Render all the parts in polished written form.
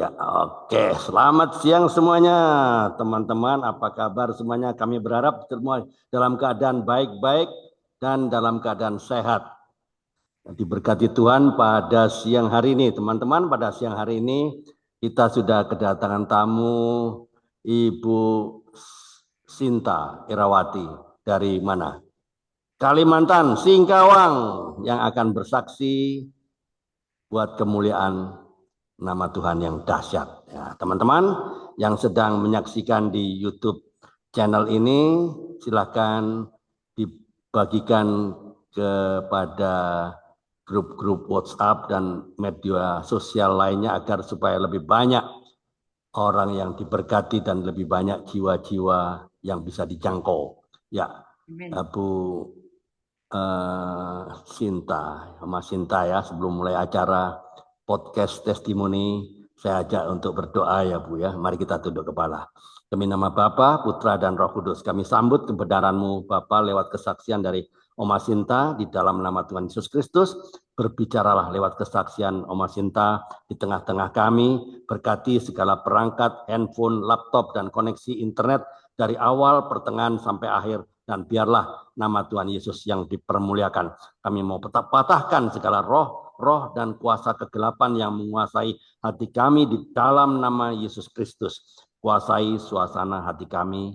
Ya, oke. Selamat siang semuanya, teman-teman. Apa kabar semuanya? Kami berharap semua dalam keadaan baik-baik dan dalam keadaan sehat. Diberkati Tuhan pada siang hari ini, teman-teman. Pada siang hari ini kita sudah kedatangan tamu Ibu Sinta Irawati dari mana? Kalimantan, Singkawang, yang akan bersaksi buat kemuliaan nama Tuhan yang dahsyat. Ya, teman-teman yang sedang menyaksikan di YouTube channel ini, silakan dibagikan kepada grup-grup WhatsApp dan media sosial lainnya agar supaya lebih banyak orang yang diberkati dan lebih banyak jiwa-jiwa yang bisa dijangkau. Ya, Bu Sinta, Mas Sinta ya, sebelum mulai acara podcast testimoni, saya ajak untuk berdoa ya Bu ya. Mari kita tunduk kepala. Demi nama Bapa, Putra dan Roh Kudus, kami sambut kebenaran-Mu Bapa lewat kesaksian dari Oma Sinta di dalam nama Tuhan Yesus Kristus. Berbicaralah lewat kesaksian Oma Sinta di tengah-tengah kami, berkati segala perangkat, handphone, laptop, dan koneksi internet dari awal, pertengahan, sampai akhir, dan biarlah nama Tuhan Yesus yang dipermuliakan. Kami mau patahkan segala roh dan kuasa kegelapan yang menguasai hati kami di dalam nama Yesus Kristus. Kuasai suasana hati kami,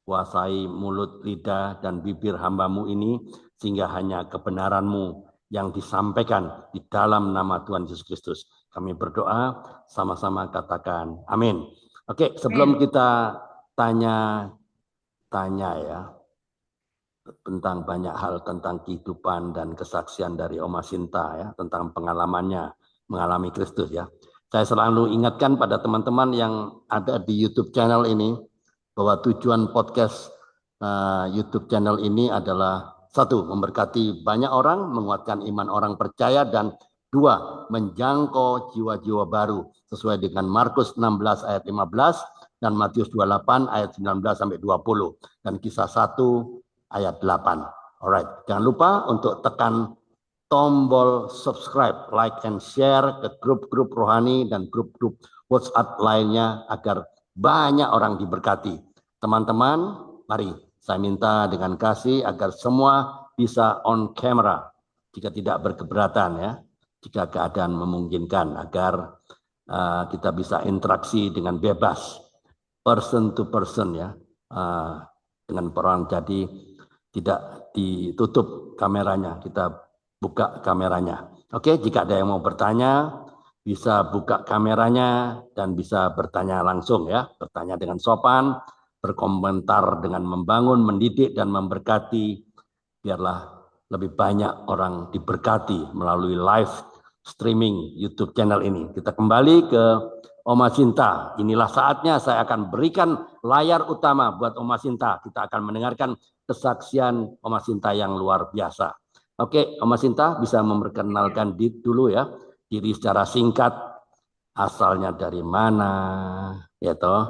kuasai mulut, lidah, dan bibir hamba-Mu ini, sehingga hanya kebenaran-Mu yang disampaikan di dalam nama Tuhan Yesus Kristus. Kami berdoa, sama-sama katakan amin. Oke, sebelum kita tanya ya, tentang banyak hal tentang kehidupan dan kesaksian dari Oma Sinta ya, tentang pengalamannya mengalami Kristus ya. Saya selalu ingatkan pada teman-teman yang ada di YouTube channel ini bahwa tujuan podcast YouTube channel ini adalah satu, memberkati banyak orang, menguatkan iman orang percaya, dan dua, menjangkau jiwa-jiwa baru sesuai dengan Markus 16 ayat 15 dan Matius 28 ayat 19 sampai 20 dan Kisah 1 ayat 8. Alright, jangan lupa untuk tekan tombol subscribe, like, and share ke grup-grup rohani dan grup-grup WhatsApp lainnya agar banyak orang diberkati. Teman-teman, mari saya minta dengan kasih agar semua bisa on camera jika tidak berkeberatan ya, jika keadaan memungkinkan, agar kita bisa interaksi dengan bebas, person to person ya, dengan orang. Jadi tidak ditutup kameranya, kita buka kameranya. Oke, jika ada yang mau bertanya, bisa buka kameranya dan bisa bertanya langsung ya, bertanya dengan sopan, berkomentar dengan membangun, mendidik, dan memberkati. Biarlah lebih banyak orang diberkati melalui live streaming YouTube channel ini. Kita kembali ke Oma Sinta. Inilah saatnya saya akan berikan layar utama buat Oma Sinta. Kita akan mendengarkan kesaksian Oma Sinta yang luar biasa. Oke, Oma Sinta bisa memperkenalkan diri dulu ya, diri secara singkat, asalnya dari mana, ya toh,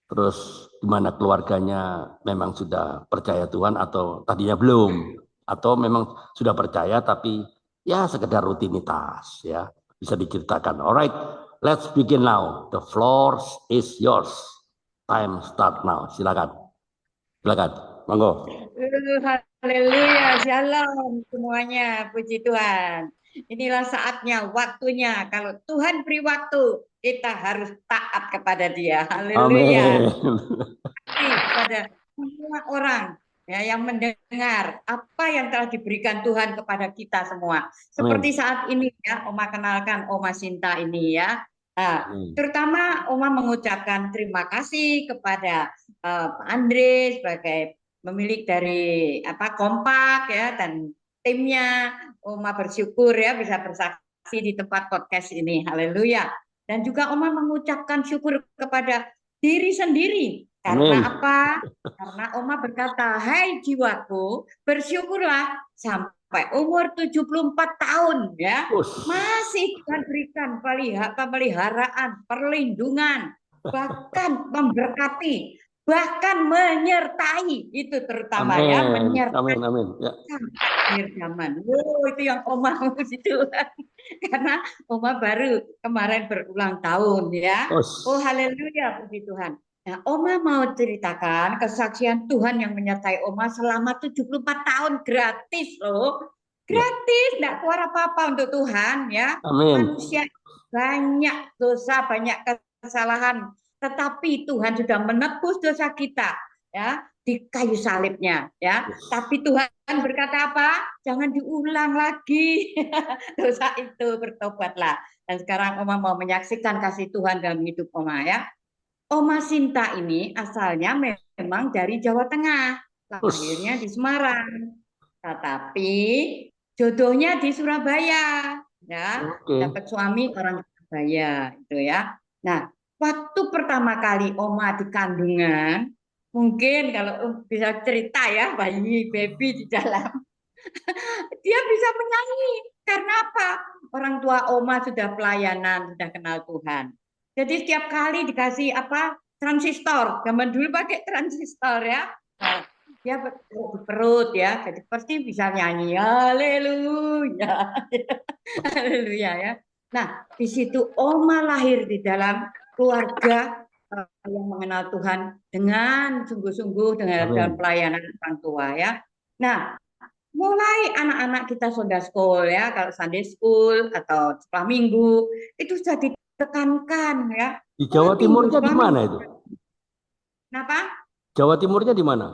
terus gimana keluarganya, memang sudah percaya Tuhan atau tadinya belum, atau memang sudah percaya tapi ya sekedar rutinitas ya, bisa diceritakan. Alright, let's begin now. The floor is yours. Time start now. Silakan, monggo. Haleluya, shalom semuanya, puji Tuhan. Inilah saatnya, waktunya. Kalau Tuhan beri waktu, kita harus taat kepada Dia. Haleluya. Amin. Kepada semua orang ya yang mendengar apa yang telah diberikan Tuhan kepada kita semua. Seperti Amin. saat ini ya, Oma kenalkan Oma Sinta ini ya. Nah, Amin. terutama Oma mengucapkan terima kasih kepada Pak Andre sebagai pemilik dari Kompak ya dan timnya. Oma bersyukur ya bisa bersaksi di tempat podcast ini. Haleluya. Dan juga Oma mengucapkan syukur kepada diri sendiri. Karena Amin. apa? Karena Oma berkata, "Hai jiwaku, bersyukurlah sampai umur 74 tahun ya. Masih Tuhan berikan pemeliharaan, perlindungan, bahkan memberkati. bahkan menyertai, itu terutama ya, Amin. menyertai Amin. Amin. Ya. sampai akhir zaman. Wow, itu yang Oma mau situ. Karena Oma baru kemarin berulang tahun ya. Oh Us. haleluya, puji Tuhan. Nah, Oma mau ceritakan kesaksian Tuhan yang menyertai Oma selama 74 tahun gratis loh. Ya. Gratis, enggak keluar apa-apa untuk Tuhan ya. Amin. Manusia banyak dosa, banyak kesalahan, tetapi Tuhan sudah menebus dosa kita ya di kayu salibnya ya. Yes. Tapi Tuhan berkata apa? Jangan diulang lagi dosa itu, bertobatlah. Dan sekarang Oma mau menyaksikan kasih Tuhan dalam hidup Oma ya. Oma Sinta ini asalnya memang dari Jawa Tengah, lahirnya di Us. Semarang, tetapi jodohnya di Surabaya, ya, Oke. dapat suami orang Surabaya, itu ya. Nah, waktu pertama kali Oma di kandungan, mungkin kalau bisa cerita ya, bayi baby di dalam, dia bisa menyanyi. Karena apa? Orang tua Oma sudah pelayanan, sudah kenal Tuhan. Jadi setiap kali dikasih apa transistor, zaman dulu pakai transistor ya. Nah, dia di perut ya, jadi pasti bisa nyanyi. Haleluya, haleluya ya. Nah, di situ Oma lahir di dalam keluarga yang mengenal Tuhan dengan sungguh-sungguh dengan dalam Amin. pelayanan orang tua ya. Nah, mulai anak-anak kita Sunday school ya, kalau Sunday school atau sekolah minggu itu sudah ditekankan ya. Di Sekolah Jawa minggu, Timurnya di sekolah mana minggu. itu? Kenapa? Jawa Timurnya di mana?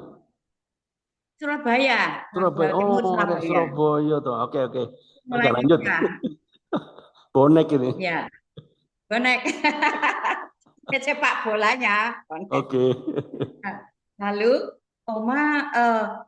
Surabaya, orang Surabaya. Jawa Timur Oh, ada Surabaya. Surabaya tuh. Oke, oke. Oke, Mulai lanjut. ya, Bonek ini. ya, bonek. Sepak bolanya, bonek. Oke. Nah, lalu Oma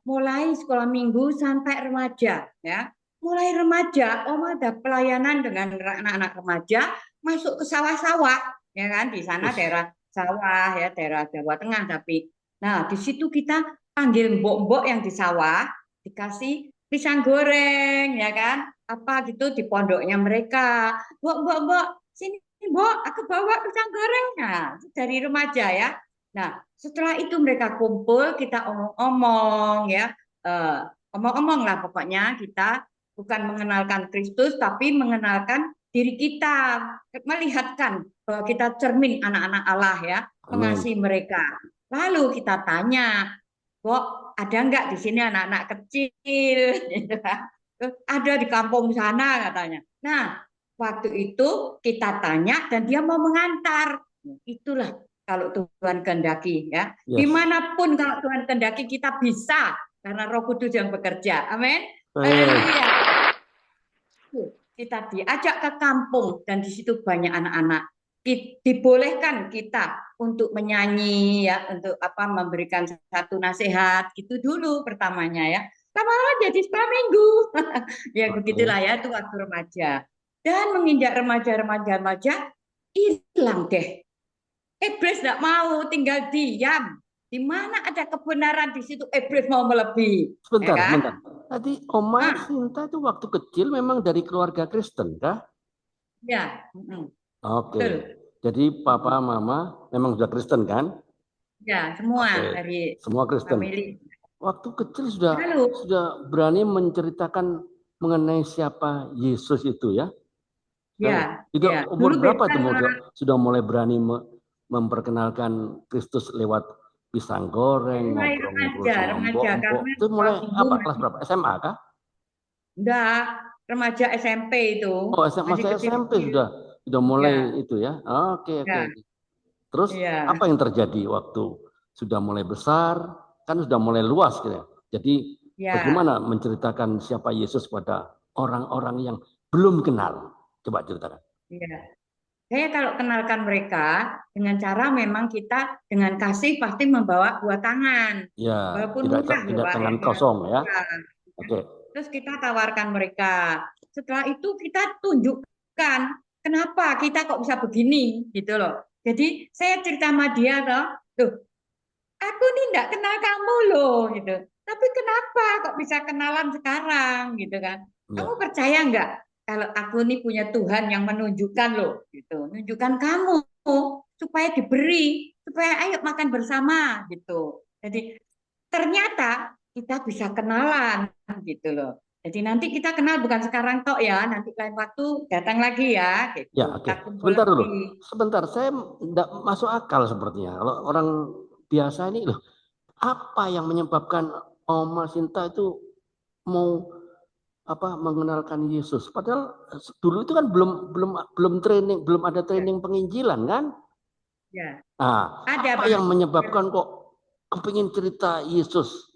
mulai sekolah minggu sampai remaja ya. Mulai remaja, Oma ada pelayanan dengan anak-anak remaja masuk ke sawah-sawah ya kan di sana Us. daerah sawah ya daerah Jawa Tengah tapi nah di situ kita panggil mbok-mbok yang di sawah dikasih pisang goreng ya kan apa gitu di pondoknya mereka. Mbok mbok mbok sini mbok aku bawa pisang goreng nah dari remaja ya. Nah, setelah itu mereka kumpul, kita omong-omong ya, eh, omong-omong lah pokoknya kita bukan mengenalkan Kristus, tapi mengenalkan diri kita, melihatkan bahwa kita cermin anak-anak Allah ya, Amin. mengasihi mereka. Lalu kita tanya, Bok, ada nggak di sini anak-anak kecil? Gitu kan. Ada di kampung sana katanya. Nah, waktu itu kita tanya dan dia mau mengantar. Itulah kalau Tuhan kehendaki ya. Yes. Dimanapun kalau Tuhan kehendaki kita bisa karena Roh Kudus yang bekerja. Amin. Amin. Haleluya. Kita diajak ke kampung dan di situ banyak anak-anak. Dibolehkan kita untuk menyanyi ya, untuk apa memberikan satu nasihat gitu dulu pertamanya ya. Lama-lama jadi sekolah minggu. Ya begitulah Oke. ya itu waktu remaja. Dan menginjak remaja-remaja hilang deh. Iblis tidak mau tinggal diam. Di mana ada kebenaran di situ iblis mau melebihi, ya Sebentar, kan? sebentar. Tadi Oma Nah, Sinta itu waktu kecil memang dari keluarga Kristen, kah? ya, Oke. betul. Jadi papa, mama memang sudah Kristen, kan? Ya, semua Oke. dari Semua Kristen. family. Waktu kecil sudah Lalu, sudah berani menceritakan mengenai siapa Yesus itu ya. ya, Itu ya. umur Dulu berapa beda tuh sudah mulai berani memperkenalkan Kristus lewat pisang goreng, mulai ngobrol-ngobrol remaja, sama remaja mbok-mbok. karena Itu sekolah mulai minggu apa? Kelas masih berapa? SMA kah? enggak, remaja SMP itu Oh, SMA, masih masih SMP kecil-kecil. sudah mulai Ya, itu ya. Oke, oke, ya, oke. Terus apa ya, yang terjadi waktu sudah mulai besar? Kan sudah mulai luas gitu ya. Jadi ya, bagaimana menceritakan siapa Yesus pada orang-orang yang belum kenal? Coba ceritakan. ya. Saya kalau kenalkan mereka dengan cara memang kita dengan kasih pasti membawa buah tangan. Ya, Walaupun tidak murah loh tidak Pak tangan ya. kosong ya. Murah. Oke. Terus kita tawarkan mereka. Setelah itu kita tunjukkan kenapa kita kok bisa begini gitu loh. Jadi saya cerita sama dia loh, tuh aku nih enggak kenal kamu loh gitu. Tapi kenapa kok bisa kenalan sekarang gitu kan? Kamu Ya. percaya enggak kalau aku nih punya Tuhan yang menunjukkan loh gitu, menunjukkan kamu supaya diberi. supaya ayo makan bersama gitu. Jadi ternyata kita bisa kenalan gitu loh. Jadi nanti kita kenal bukan sekarang tok ya, nanti lain waktu datang lagi ya Ya, gitu. oke. Kita kumpul Sebentar dulu. lagi. Sebentar, saya tidak masuk akal sepertinya. Kalau orang biasa ini loh, apa yang menyebabkan Oma Sinta itu mau mengenalkan Yesus? Padahal dulu itu kan belum belum belum training, belum ada Ya, training penginjilan kan? ya. Nah, Ada apa Pak. yang menyebabkan kok kepingin cerita Yesus,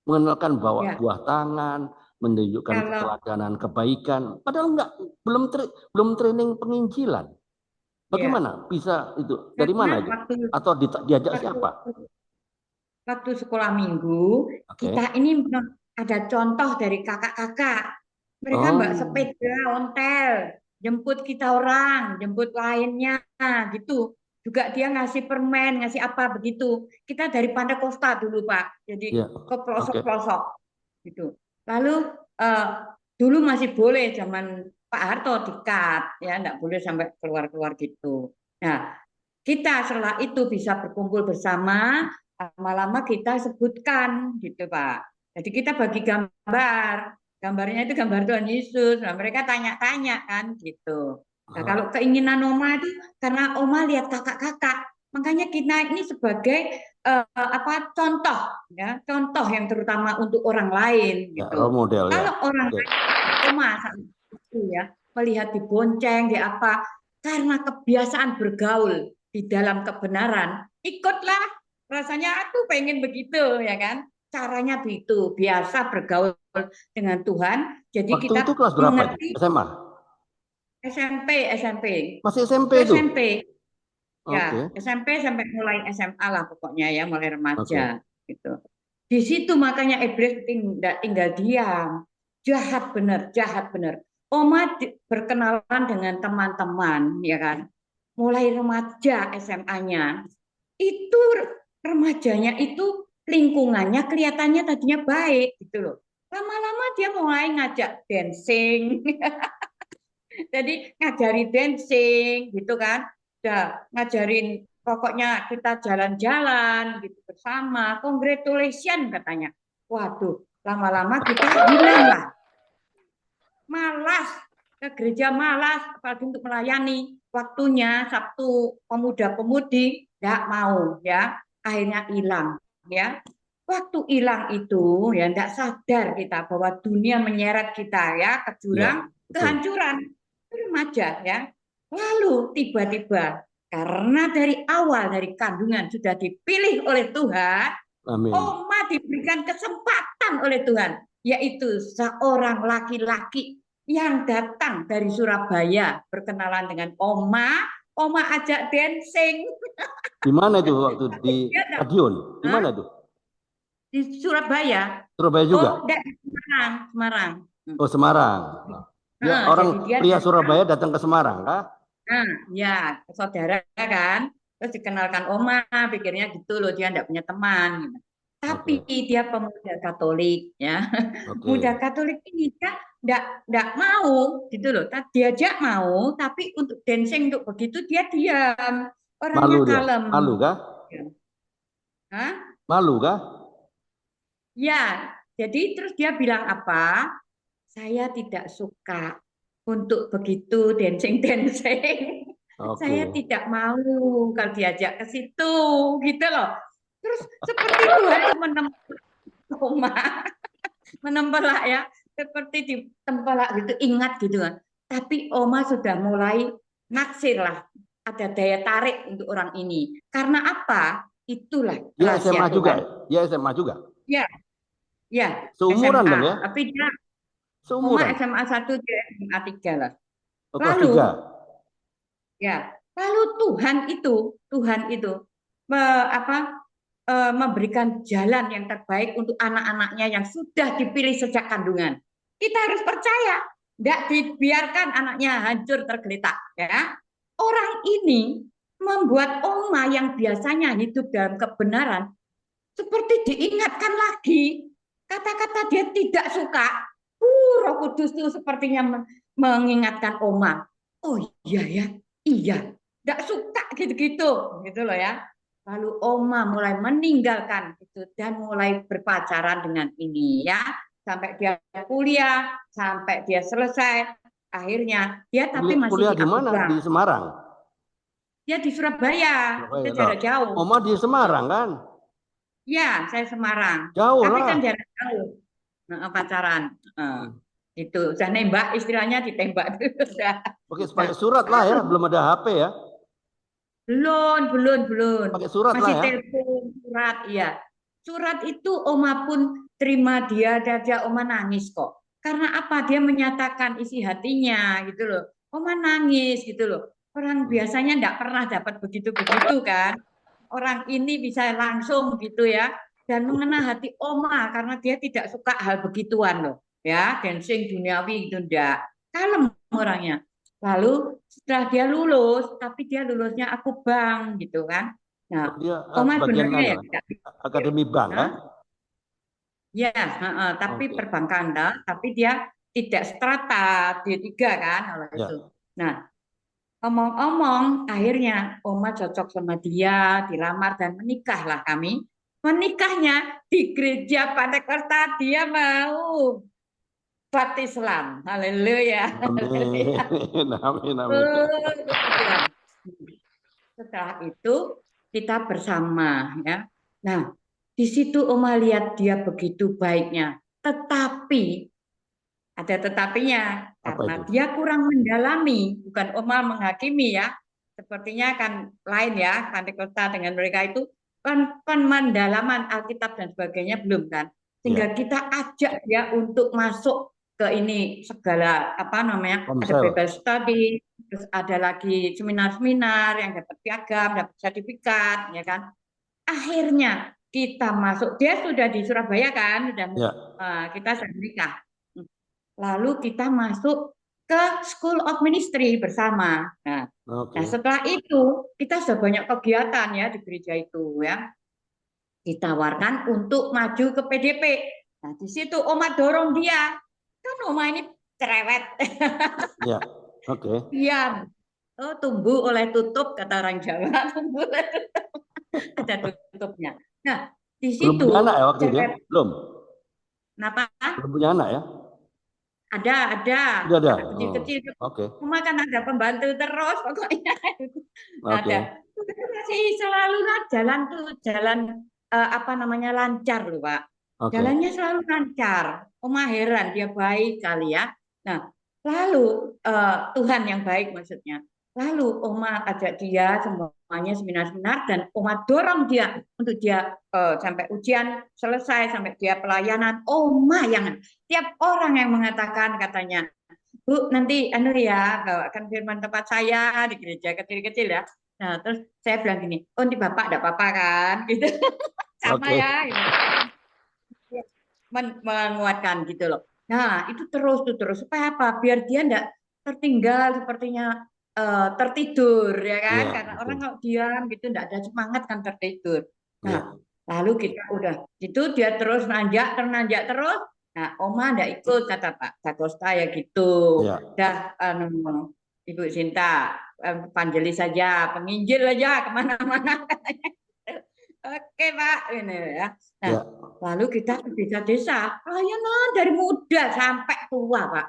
mengenalkan bawa Ya, buah tangan, menunjukkan kalau keteladanan kebaikan, padahal enggak belum training penginjilan. ya Bagaimana bisa itu? Dari karena mana itu? waktu Atau diajak waktu siapa? waktu sekolah minggu Oke. kita ini ada contoh dari kakak-kakak. Mereka mbak Oh, sepeda ontel, jemput kita orang, jemput lainnya gitu. Juga dia ngasih permen, ngasih apa begitu. Kita dari Pantai Costa dulu Pak. Jadi ya. ke Oke. pelosok-pelosok gitu. Lalu eh, dulu masih boleh zaman Pak Harto dikat ya, enggak boleh sampai keluar-keluar gitu. Nah, kita setelah itu bisa berkumpul bersama, lama-lama kita sebutkan gitu Pak. Jadi kita bagi gambar, gambarnya itu gambar Tuhan Yesus. Nah, mereka tanya-tanya kan gitu. Nah, kalau Ah, keinginan Oma itu karena Oma lihat kakak-kakak, makanya kita ini sebagai contoh ya, contoh yang terutama untuk orang lain ya, role gitu. model ya. Kalau orang Oke. lain Oma saat itu ya melihat dibonceng, di apa karena kebiasaan bergaul di dalam kebenaran, ikutlah. Rasanya aku pengen begitu ya kan. Caranya begitu, biasa bergaul dengan Tuhan. Jadi Waktu itu kita kelas berapa itu? mengerti SMA? SMP, SMP, Masih SMP itu? SMP, Oke. ya SMP sampai mulai SMA lah pokoknya ya, mulai Oke. remaja gitu. Di situ makanya iblis tinggal diam. Jahat bener, jahat bener. Oma berkenalan dengan teman-teman, ya kan? Mulai remaja SMA-nya, itu remajanya itu lingkungannya kelihatannya tadinya baik gitu loh. Lama-lama dia mulai ngajak dancing, jadi ngajari dancing gitu kan. Udah ngajarin pokoknya kita jalan-jalan gitu bersama. Congratulations katanya. Waduh, lama-lama kita hilang lah. Malas ke gereja, malas apalagi untuk melayani. Waktunya Sabtu pemuda-pemudi nggak mau ya. Akhirnya hilang ya. Waktu hilang itu ya tidak sadar kita bahwa dunia menyeret kita ya ke Ya, jurang betul. kehancuran. Remaja ya. Lalu tiba-tiba karena dari awal dari kandungan sudah dipilih oleh Tuhan, Amin. Oma diberikan kesempatan oleh Tuhan, yaitu seorang laki-laki yang datang dari Surabaya berkenalan dengan Oma. Oma ajak dancing. Di mana itu waktu di Dia enggak, stadion? Di Hah? mana itu? Di Surabaya. Surabaya juga? Oh, enggak, di Semarang, Semarang. Oh, Semarang. Dia orang Jadi dia pria datang. Surabaya datang ke Semarang, kah? Nah, ya, saudara kan. Terus dikenalkan Oma, pikirnya gitu loh, dia enggak punya teman gitu. Tapi Oke. dia pemuda Katolik ya. Muda Oke. Katolik ini dia enggak mau gitu loh. Diajak mau, tapi untuk dancing untuk begitu dia diam. Orangnya Malu dia. kalem. Malu kah? Hah? Malu kah? Ya, jadi terus dia bilang apa? Saya tidak suka untuk begitu dancing-dancing. Saya Oke. tidak mau kalau diajak ke situ, gitu loh. Terus seperti Tuhan tuh menempelak ya, seperti ditempelak gitu, ingat gitu kan. Tapi Oma sudah mulai naksir lah, ada daya tarik untuk orang ini. Karena apa? Itulah Dia rahasia SMA juga. Tuhan. Dia SMA juga. Ya, ya, Seumuran SMA. dong ya? Tapi dia Oma Seumuran. SMA 1, dia SMA 3 lah. Oh, kelas Lalu 3. ya, lalu Tuhan itu apa memberikan jalan yang terbaik untuk anak-anaknya yang sudah dipilih sejak kandungan. Kita harus percaya, tidak dibiarkan anaknya hancur tergeletak. Ya, orang ini membuat Oma yang biasanya hidup dalam kebenaran seperti diingatkan lagi kata-kata dia tidak suka. Roh Kudus itu sepertinya mengingatkan Oma. Oh iya ya, iya, tidak suka gitu-gitu, gitu loh ya. Lalu Oma mulai meninggalkan itu dan mulai berpacaran dengan ini ya. Sampai dia kuliah, sampai dia selesai. Akhirnya dia tapi masih Kuliah di di aku mana? Di Bank. Semarang. Dia di Surabaya, Surabaya dia lah. jarak jauh. Oma di Semarang kan? Ya, saya Semarang. Jauh Tapi kan lah. jarak jauh. Pacaran. Hmm. Itu udah nembak, istilahnya ditembak. Pakai Nah, surat lah ya, belum ada HP ya. belum. Pakai surat lah Masih ya. telepon, surat, iya. Surat itu Oma pun terima dia saja, Oma nangis kok. Karena apa? Dia menyatakan isi hatinya gitu loh. Oma nangis gitu loh. Orang biasanya tidak pernah dapat begitu-begitu kan. Orang ini bisa langsung gitu ya. Dan mengena hati Oma karena dia tidak suka hal begituan loh. Ya, dancing duniawi itu enggak. Kalem orangnya. Lalu setelah dia lulus, tapi dia lulusnya aku bank gitu kan. Nah, Dia Oma bagian sebenarnya anu, ya tidak pikir. akademi bank ya. Hah? Ya, tapi Oke. perbankan dah, tapi dia tidak strata D3 kan kalau Ya. itu. Nah, omong-omong, akhirnya Oma cocok sama dia, dilamar dan menikahlah kami. Menikahnya di gereja Pantekosta, dia mau baptis Islam. Haleluya. Haleluya. Amin. Amin. Amin. Kebetulan. Setelah itu kita bersama ya. Nah, di situ Oma lihat dia begitu baiknya. Tetapi ada tetapinya Apa karena itu? dia kurang mendalami, bukan Oma menghakimi ya. Sepertinya kan lain ya, Pantekosta dengan mereka itu kan pendalaman Alkitab dan sebagainya belum kan. Sehingga Ya. kita ajak dia untuk masuk ke ini segala apa namanya, ada Komsel. Bible study, terus ada lagi seminar-seminar yang dapat piagam, dapat sertifikat, ya kan. Akhirnya kita masuk, dia sudah di Surabaya kan, sudah Ya. kita sudah menikah. Lalu kita masuk ke School of Ministry bersama. Nah, Oke. setelah itu kita sudah banyak kegiatan ya di gereja itu ya. Ditawarkan untuk maju ke PDP. Nah, di situ Oma dorong dia. Kan Oma ini cerewet. Ya. Oke. Iya. Oh, tumbuh oleh tutup kata orang Jawa. Tumbuh oleh tutup. Ada tutupnya. Nah, di Belum situ punya anak ya waktu itu ya? cerewet. Belum. Kenapa? Belum punya anak ya? Ada Sudah ada. anak Oh. kecil-kecil. Oke. Cuma kan ada pembantu terus pokoknya. Ada. Oke. Masih selalu jalan tuh jalan apa namanya lancar loh Pak. Oke. Jalannya selalu lancar. Oma heran dia baik kali ya. Nah, lalu Tuhan yang baik maksudnya. Lalu Oma ajak dia semuanya seminar-seminar dan Oma dorong dia untuk dia sampai ujian selesai sampai dia pelayanan. Oma yang tiap orang yang mengatakan katanya, Bu, nanti anu ya, bawakan firman tempat saya di gereja kecil-kecil ya. Nah, terus saya bilang gini, oh nanti Bapak enggak apa-apa kan? Gitu. Sama Oke. ya. Gitu. Menguatkan gitu loh. Nah, itu terus tuh terus supaya apa? Biar dia enggak tertinggal sepertinya tertidur ya kan? Iya, Karena orang betul. kalau diam gitu enggak ada semangat kan tertidur. Nah, Iya. lalu kita udah itu dia terus nanjak terus. Nah, Oma enggak ikut kata Pak Dakosta ya gitu. Iya. Dah Ibu Sinta evangelis saja, penginjil aja kemana-mana katanya. Oke Pak, ini ya. Nah, Iya. lalu kita ke desa-desa, pelayanan dari muda sampai tua Pak.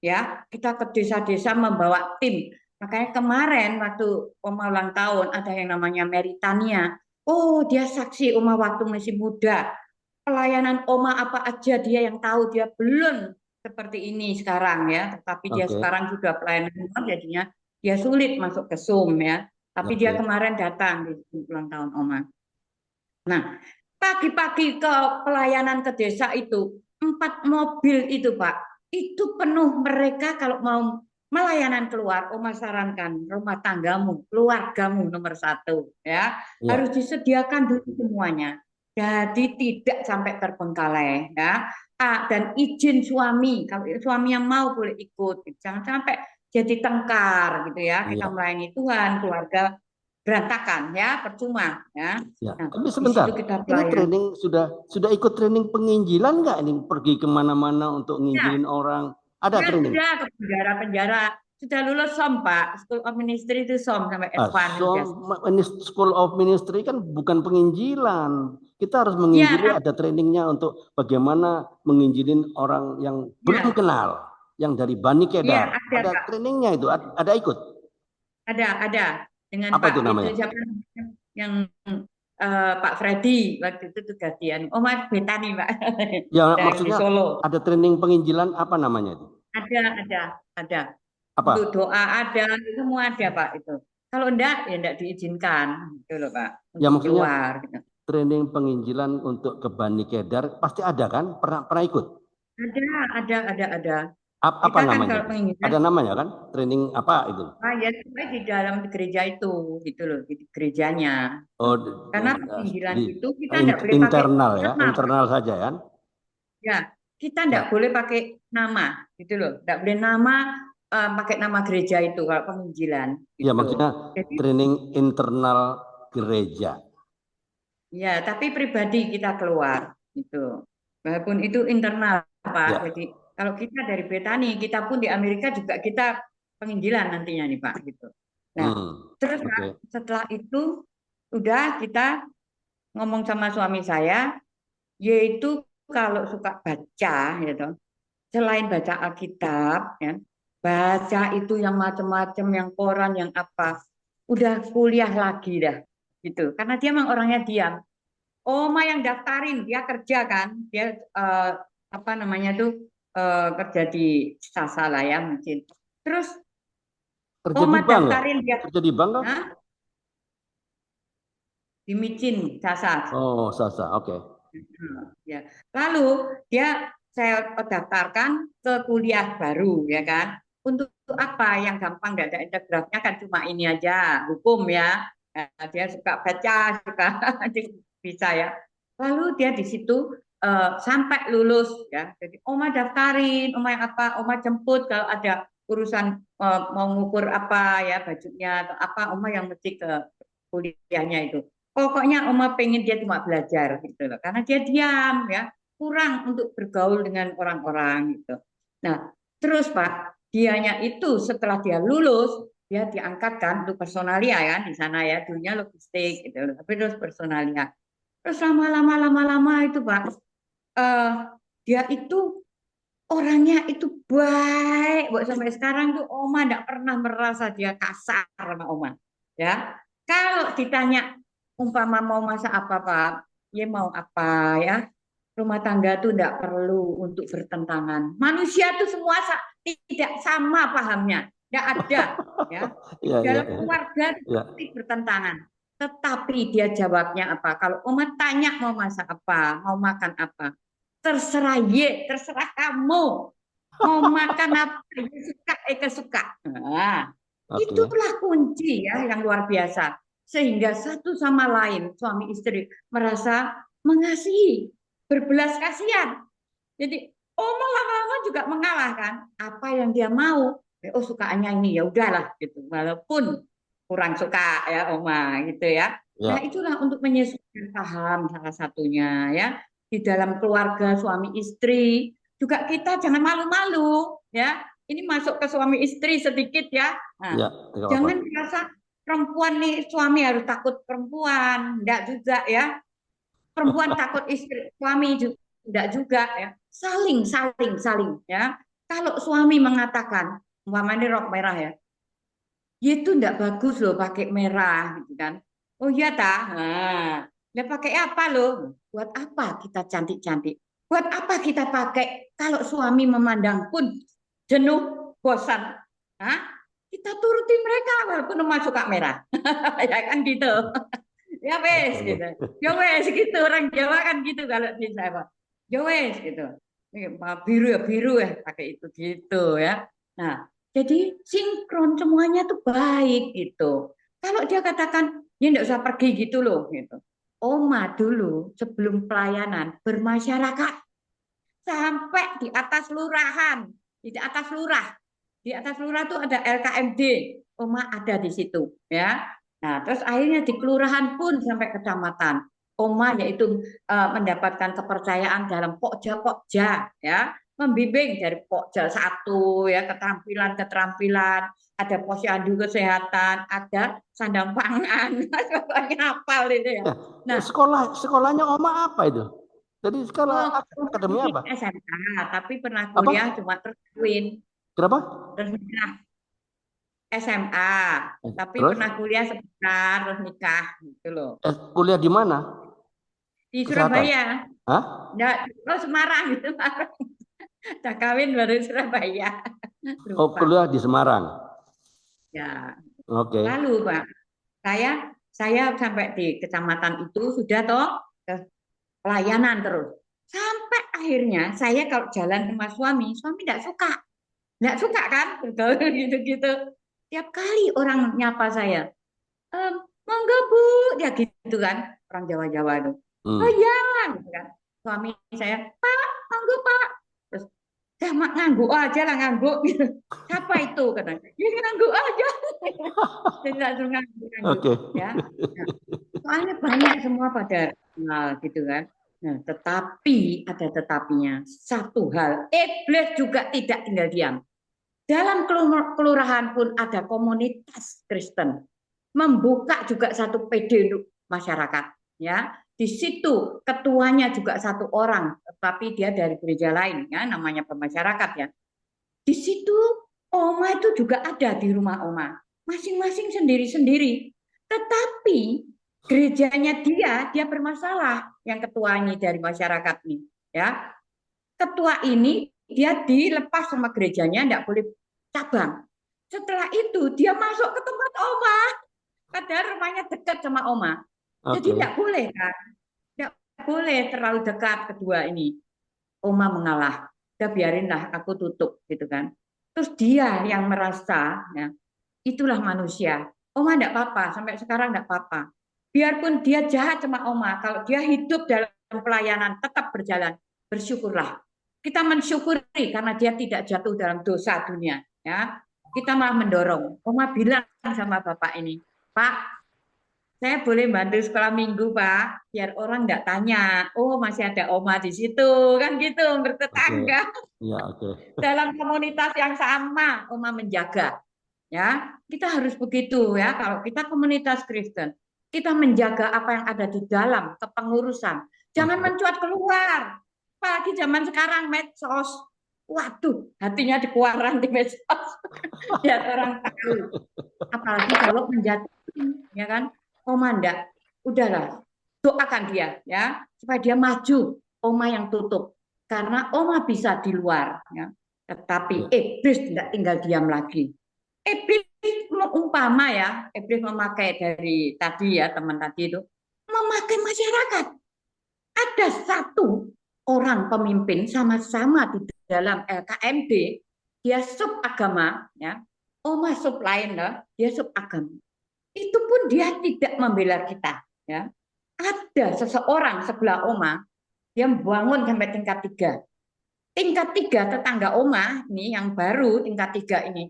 Ya, kita ke desa-desa membawa tim. Makanya kemarin waktu Oma ulang tahun ada yang namanya Meritania. Oh, dia saksi Oma waktu masih muda. Pelayanan Oma apa aja dia yang tahu, dia belum seperti ini sekarang ya. Tetapi dia Oke. sekarang juga pelayanan Oma jadinya dia sulit masuk ke Zoom ya. Tapi dia Oke. kemarin datang di ulang tahun Oma. Nah, pagi-pagi ke pelayanan ke desa itu, 4 mobil itu Pak, itu penuh mereka kalau mau melayanan keluar, Oma sarankan rumah tanggamu, keluargamu nomor 1 ya, Iya. harus disediakan dulu semuanya. Jadi tidak sampai terbengkalai ya. Dan izin suami, kalau suami yang mau boleh ikut, jangan sampai jadi tengkar gitu ya. Kita Iya. melayani Tuhan, keluarga berantakan ya, percuma ya. Ya, Nah, tapi di sebentar. situ kita Ini pelayan. training sudah ikut training penginjilan nggak ini pergi kemana-mana untuk Ya, nginjilin orang? Ada ya training? sudah ke penjara-penjara. sudah lulus SOM, Pak. School of Ministry itu SOM sampai advance So, sudah. School of Ministry kan bukan penginjilan. Kita harus Ya, menginjili, ada trainingnya untuk bagaimana menginjilin orang yang belum ya, kenal, yang dari Bani ya, Kedar. ada, Ada Pak. trainingnya itu, ada ikut. Ada dengan Apa itu Pak itu namanya? siapa namanya? Yang Pak Freddy waktu itu tuh gantian. Oh, Mas Betani, Pak. Ya, Yang di maksudnya Solo. ada training penginjilan apa namanya itu? Ada. Apa? Untuk doa ada, itu semua ada, Pak itu. Kalau enggak, ya enggak diizinkan, gitu loh, Pak, Ya untuk maksudnya keluar gitu. training penginjilan untuk ke Bani Kedar pasti ada kan? Pernah ikut? Ada. Apa Kita kan namanya kalau itu? penginjilan, Ada namanya kan? Training apa itu? ya sebenarnya di dalam gereja itu, gitu loh, di gerejanya. Oh, Karena penginjilan di itu kita enggak boleh pakai internal ya, nama, Pak. internal saja kan? Ya, kita enggak Ya, boleh pakai nama, gitu loh. Enggak boleh nama, pakai nama gereja itu kalau penginjilan, ya gitu. maksudnya Jadi, training internal gereja. ya, tapi pribadi kita keluar, gitu. Walaupun itu internal, Pak. Ya, Jadi kalau kita dari Betani, kita pun di Amerika juga kita penginjilan nantinya nih, Pak, gitu. Nah, terus Pak, oke. setelah itu udah kita ngomong sama suami saya, yaitu kalau suka baca, gitu. Selain baca Alkitab, ya, baca itu yang macam-macam, yang koran, yang apa, udah kuliah lagi dah, gitu. Karena dia memang orangnya diam. Oma yang daftarin, dia kerja kan, dia apa namanya tuh kerja di Sasa lah ya mungkin. Terus Kerja di Oma bank ya? daftarin dia, Kerja di bank kah? hah? Di Micin Sasa. Oh, Sasa, oke. Ya. Lalu dia saya daftarkan ke kuliah baru ya kan. Untuk apa yang gampang, nggak ada integrasinya kan, cuma ini aja hukum ya. Nah, dia suka baca, suka bisa ya. Lalu dia di situ sampai lulus ya. Jadi Oma daftarin, Oma yang apa, Oma jemput kalau ada urusan mau ngukur apa ya bajunya atau apa, Oma yang mesti ke kuliahnya itu. Pokoknya Oma pengen dia cuma belajar gitu loh, karena dia diam ya, kurang untuk bergaul dengan orang-orang gitu. Nah, terus Pak, dianya itu setelah dia lulus, dia diangkatkan untuk personalia ya di sana ya, dulunya logistik gitu loh, tapi terus personalia. Terus lama-lama itu Pak, eh, dia itu orangnya itu baik, buat sampai sekarang tuh Oma tidak pernah merasa dia kasar sama Oma. Ya, kalau ditanya umpama mau masak apa Pak, ya mau apa ya, rumah tangga tuh tidak perlu untuk bertentangan. Manusia tuh semua tidak sama pahamnya, tidak ada ya. Ya, ya, Dalam ya, keluarga ya. pasti bertentangan. Tetapi dia jawabnya apa? Kalau Oma tanya mau masak apa, mau makan apa, terserah terserah kamu mau makan apa, suka kesuka. Nah, Oke. itulah kunci ya yang luar biasa, sehingga satu sama lain suami istri merasa mengasihi, berbelas kasihan. Jadi omong lama-lama juga mengalahkan apa yang dia mau. Oh sukanya ini, ya udahlah gitu, walaupun kurang suka ya Oma gitu ya. Nah Ya, itulah untuk menyesuaikan paham salah satunya ya. Di dalam keluarga suami istri juga kita jangan malu-malu ya. Ini masuk ke suami istri sedikit ya. Nah, ya, nggak apa-apa. jangan merasa perempuan nih suami harus takut perempuan, enggak juga ya. Perempuan takut istri, suami juga enggak juga ya. Saling ya. Kalau suami mengatakan, umpamanya rok merah ya, itu enggak bagus loh pakai merah gitu kan. Oh iya tah. Nah, ya pakai apa loh? Buat apa kita cantik-cantik? Buat apa kita pakai kalau suami memandang pun jenuh, bosan? Hah? Kita turuti mereka walaupun rumah suka merah. Ya kan gitu. Ya wes Oke. gitu. Ya wes gitu, orang Jawa kan gitu kalau di Jawa. Ya wes gitu. Biru ya biru ya pakai itu gitu ya. Nah, jadi sinkron semuanya tuh baik gitu. Kalau dia katakan, ya enggak usah pergi gitu loh gitu. Oma dulu sebelum pelayanan bermasyarakat sampai di atas lurahan, di atas lurah. Di atas lurah tuh ada LKMD. Oma ada di situ ya. Nah, terus akhirnya di kelurahan pun sampai kecamatan. Oma yaitu mendapatkan kepercayaan dalam pokja-pokja ya. membimbing dari pokja satu ya, keterampilan, ada posyandu kesehatan, ada sandang pangan, pokoknya hafal itu ya. Ya, Nah, sekolahnya Oma apa itu? Jadi oh, sekolah akademi ini apa? SMA, tapi pernah Apa? kuliah cuma terus kawin, Kenapa? terus nikah. SMA, tapi Terus pernah kuliah sebentar, terus nikah gitu loh. kuliah di mana? Di Kesehatan? Surabaya, Hah? enggak, oh Semarang gitu. Udah kawin baru Surabaya. Oh, Lupa. kuliah di Semarang. Ya, Oke. lalu Pak, saya sampai di kecamatan itu sudah toh pelayanan terus. Sampai akhirnya saya kalau jalan sama suami nggak suka kan, bergaul gitu-gitu. Tiap kali orang nyapa saya, "Em, monggo Bu," ya gitu kan, orang Jawa-Jawa itu. Oh Hmm. ya, gitu kan. Suami saya, "Pak, monggo Pak." Terus saya mak nganggu aja lah nganggu gitu. Siapa itu katanya? Ya nganggu aja. Jadi langsung nganggu Oke. ya. Nah, soalnya banyak semua pada kenal gitu kan. Nah, tetapi ada tetapinya. Satu hal, iblis juga tidak tinggal diam. Dalam kelurahan pun ada komunitas Kristen. Membuka juga satu PD untuk masyarakat. Ya, di situ ketuanya juga satu orang, tetapi dia dari gereja lain, ya, namanya pemasyarakat ya. Di situ Oma itu juga ada di rumah Oma, masing-masing sendiri-sendiri. Tetapi gerejanya dia bermasalah yang ketuanya dari masyarakat ini, ya. Ketua ini dia dilepas sama gerejanya, tidak boleh cabang. Setelah itu dia masuk ke tempat Oma, padahal rumahnya dekat sama Oma. Jadi Oke. tidak boleh kan, tidak boleh terlalu dekat kedua ini. Oma mengalah, udah biarinlah aku tutup gitu kan. Terus dia yang merasa, ya, itulah manusia. Oma tidak apa-apa, sampai sekarang tidak apa-apa. Biarpun dia jahat sama Oma, kalau dia hidup dalam pelayanan tetap berjalan, bersyukurlah. Kita mensyukuri karena dia tidak jatuh dalam dosa dunia. Ya, kita malah mendorong. Oma bilang sama bapak ini, Pak, saya boleh bantu sekolah minggu, Pak, biar orang nggak tanya, oh masih ada Oma di situ, kan gitu, Oke. bertetangga Ya, oke. dalam komunitas yang sama, Oma menjaga. Ya, kita harus begitu ya. Kalau kita komunitas Kristen, kita menjaga apa yang ada di dalam kepengurusan. Jangan Oke. mencuat keluar. Apalagi zaman sekarang medsos. Waduh, hatinya dikeluaran di medsos. Biar orang tahu. Apalagi kalau menjatuhkan, ya kan? Oma enggak, udahlah, doakan dia ya supaya dia maju. Oma yang tutup karena Oma bisa di luar ya. Tetapi Ya. iblis tidak tinggal diam lagi. Iblis umpama ya, iblis memakai dari tadi ya teman tadi itu memakai masyarakat. Ada satu orang pemimpin sama-sama di dalam LKMD, dia sub agama ya. Oma sub lain loh, dia sub agama. Itu pun dia tidak membela kita ya. Ada seseorang sebelah Oma yang bangun sampai tingkat 3. Tingkat 3 tetangga Oma ini yang baru tingkat 3 ini.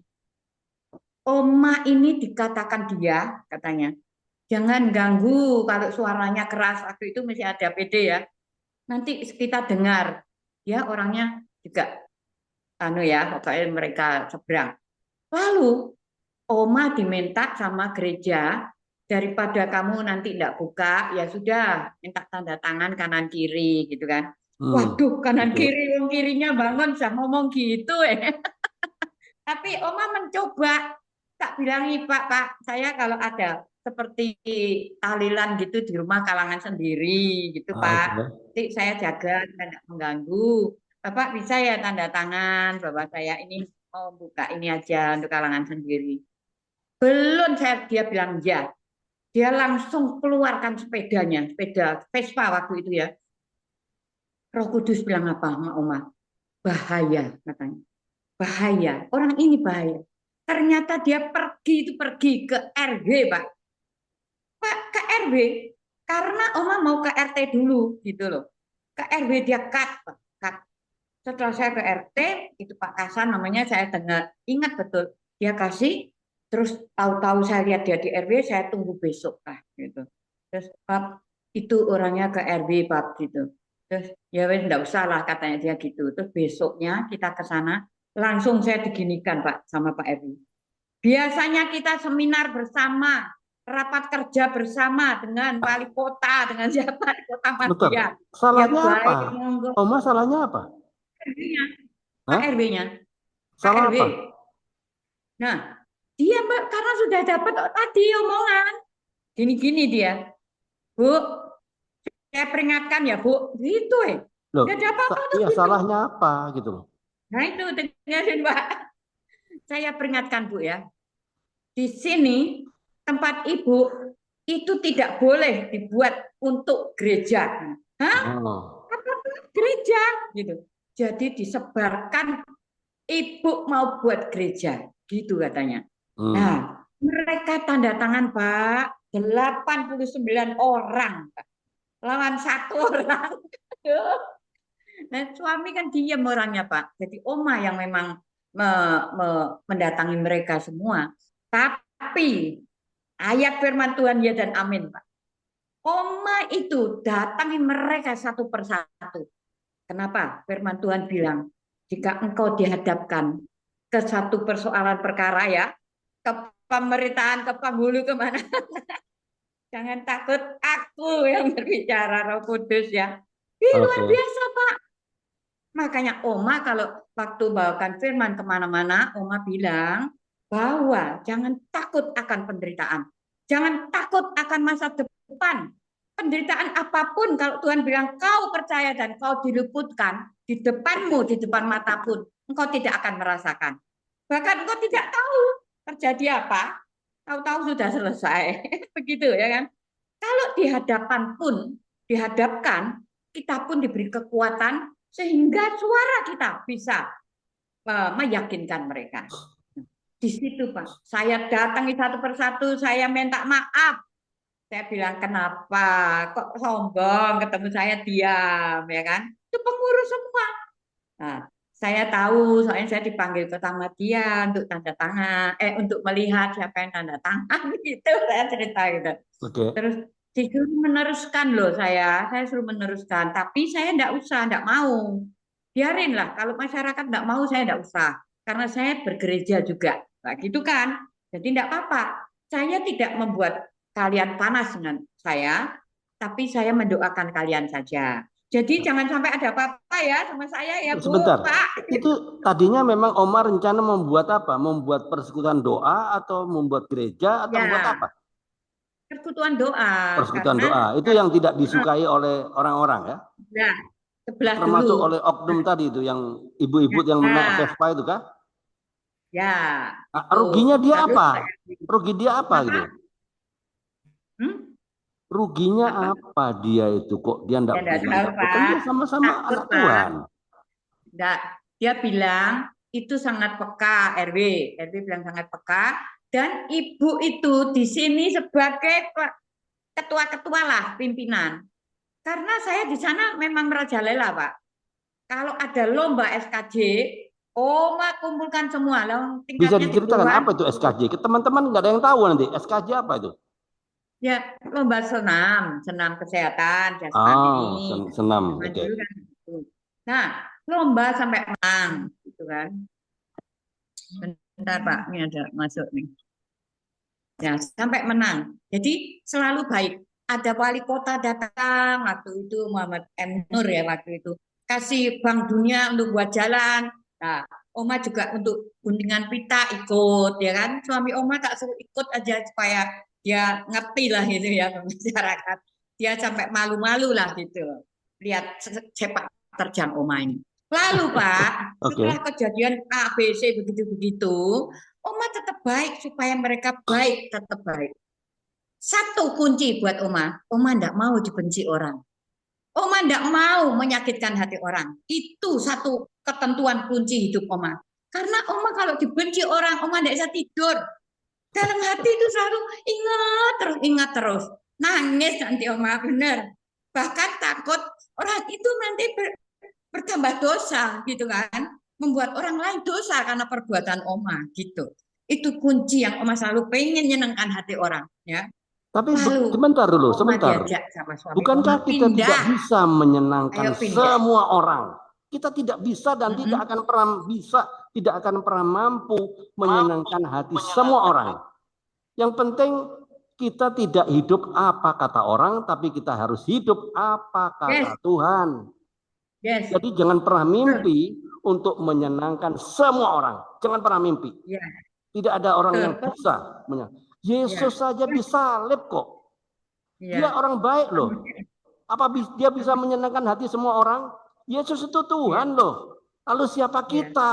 Oma ini dikatakan dia katanya, jangan ganggu kalau suaranya keras. Waktu itu masih ada PD ya. Nanti kita dengar. Ya orangnya juga anu ya, pokoknya mereka seberang. Lalu Oma diminta sama gereja, daripada kamu nanti tidak buka, ya sudah minta tanda tangan kanan kiri gitu kan. Hmm. Waduh, kanan Oke. kiri, wong kirinya bangun bisa ngomong gitu eh. Tapi Oma mencoba, tak bilangi Pak, saya kalau ada seperti tahlilan gitu di rumah kalangan sendiri gitu Pak. Oke. Jadi saya jaga tidak mengganggu. Bapak bisa ya tanda tangan bahwa saya ini mau buka ini aja untuk kalangan sendiri. Belum dia bilang ya. Dia langsung keluarkan sepedanya, sepeda Vespa waktu itu ya. Roh Kudus bilang apa, Mak Oma? Bahaya katanya. Bahaya. Orang ini bahaya. Ternyata dia pergi ke RW, Pak. Pak, ke RW karena Oma mau ke RT dulu gitu loh. Ke RW dia cut, Pak. Cut. Setelah saya ke RT, itu Pak Kasan namanya saya dengar, ingat betul. Dia kasih, terus tahu-tahu saya lihat dia di RW, saya tunggu besok lah gitu. Terus Pak, itu orangnya ke RW Pak gitu. Terus ya wes enggak usah lah katanya dia gitu. Terus besoknya kita ke sana, langsung saya diginikan Pak sama Pak Evi. Biasanya kita seminar bersama, rapat kerja bersama dengan wali kota, dengan siapa di kota Bentar, Madia. Ya salahnya apa? baik, monggo. Oma salahnya apa? RW-nya, Pak Hah? RW-nya, Pak Salah RW. apa? Nah, dia Mbak karena sudah dapat tadi omongan, gini-gini dia, Bu, saya peringatkan ya Bu, gitu Loh, nggak ada apa-apa tuh iya gitu. salahnya apa gitu loh. Nah itu dengerin Pak, saya peringatkan Bu ya, di sini tempat Ibu itu tidak boleh dibuat untuk gereja. Hah? Oh. Apa gereja? Gitu. Jadi disebarkan Ibu mau buat gereja, gitu katanya. Hmm. Nah, mereka tanda tangan Pak, 89 orang, Pak. Lawan satu orang. Nah, suami kan diam orangnya Pak. Jadi Oma yang memang mendatangi mereka semua. Tapi ayat firman Tuhan ya dan amin Pak. Oma itu datangi mereka satu persatu. Kenapa? Firman Tuhan bilang, jika engkau dihadapkan ke satu persoalan perkara ya, ke pemerintahan, ke penghulu, kemana, jangan takut, aku yang berbicara, Roh Kudus ya. Ih, luar Oke. biasa Pak. Makanya Oma kalau waktu bawakan firman kemana-mana, Oma bilang bahwa jangan takut akan penderitaan. Jangan takut akan masa depan. Penderitaan apapun, kalau Tuhan bilang kau percaya dan kau diluputkan di depanmu, di depan mata pun, engkau tidak akan merasakan. Bahkan engkau tidak tahu terjadi apa. Tahu-tahu sudah selesai. Begitu ya kan. Kalau di hadapan pun, dihadapkan, kita pun diberi kekuatan sehingga suara kita bisa meyakinkan mereka. Di situ Pak, saya datangi satu persatu, saya minta maaf. Saya bilang kenapa kok sombong, ketemu saya diam ya kan? Itu pengurus semua. Nah, saya tahu soalnya saya dipanggil ke Tamadiyah untuk tanda tangan, untuk melihat siapa yang tanda tangan gitu, saya cerita gitu. Oke. Terus disuruh meneruskan loh saya suruh meneruskan, tapi saya enggak usah, enggak mau. Biarinlah, kalau masyarakat enggak mau saya enggak usah, karena saya bergereja juga. Nah, gitu kan. Jadi enggak apa-apa. Saya tidak membuat kalian panas dengan saya, tapi saya mendoakan kalian saja. Jadi jangan sampai ada apa-apa ya sama saya ya Bu, Sebentar. Pak. Itu tadinya memang Oma rencana membuat apa? Membuat persekutuan doa atau membuat gereja atau membuat Ya, apa? persekutuan doa Persekutuan karena doa. Itu yang tidak disukai oleh orang-orang ya. ya, sebelah Termasuk dulu. oleh oknum tadi itu yang ibu-ibu yang naik Ya, Vespa itu kan? ya, Nah, itu. ruginya dia Lalu apa? Rugi dia apa apa? gitu? Hmm? Ruginya Apa? apa dia itu kok dia Ya enggak enggak bilang tahu, takut? Kan Pak. dia sama-sama Takut, anak Pak. Tuhan. Enggak. Dia bilang itu sangat peka, RW. RW bilang sangat peka. Dan ibu itu di sini sebagai ketua-ketua lah, pimpinan. Karena saya di sana memang merajalela, Pak. Kalau ada lomba SKJ, Oma kumpulkan semua. Lalu Bisa tingkatnya di diceritakan kelurahan. apa itu SKJ? Ke teman-teman nggak ada yang tahu nanti SKJ apa itu? Ya, lomba senam, senam kesehatan, Ah, jasmani. senam. Zaman Oke. dulu kan gitu. Nah, lomba sampai menang, gitu kan. Bentar Pak, ini ada masuk nih. Ya, sampai menang. Jadi selalu baik. Ada wali kota datang waktu itu Muhammad M. Nur ya waktu itu. Kasih Bank Dunia untuk buat jalan. Nah, Oma juga untuk guntingan pita ikut ya kan. Suami Oma tak suruh ikut aja supaya dia ngerti lah gitu ya masyarakat. Dia sampai malu-malu lah gitu. Lihat sepak terjang Oma ini. Lalu Pak, setelah Oke. kejadian A, B, C begitu-begitu, Oma tetap baik supaya mereka baik, tetap baik. Satu kunci buat Oma enggak mau dibenci orang. Oma enggak mau menyakitkan hati orang. Itu satu ketentuan kunci hidup Oma. Karena Oma kalau dibenci orang, Oma enggak bisa tidur. Dalam hati itu selalu ingat terus. Nangis nanti Oma, bener. Bahkan takut orang itu nanti bertambah dosa gitu kan. Membuat orang lain dosa karena perbuatan Oma gitu. Itu kunci yang Oma selalu pengen nyenengkan hati orang ya. Tapi Lalu sebentar dulu, Oma sebentar. diajak sama suami Oma Bukankah kita tidak pindah. bisa menyenangkan Ayo pindah. semua orang? Kita tidak bisa dan tidak Mm-mm. akan pernah bisa, tidak akan pernah mampu menyenangkan hati semua orang. Yang penting kita tidak hidup apa kata orang, tapi kita harus hidup apa kata Yes, Tuhan. yes. Jadi jangan pernah Betul. mimpi untuk menyenangkan semua orang. Jangan pernah mimpi. Ya, Tidak ada orang yang betul. bisa. Ya, Yesus saja disalib kok. Dia ya. orang baik loh. Apa dia bisa Tapi, menyenangkan hati semua orang? Yesus itu ya, Tuhan loh. Lalu siapa ya, kita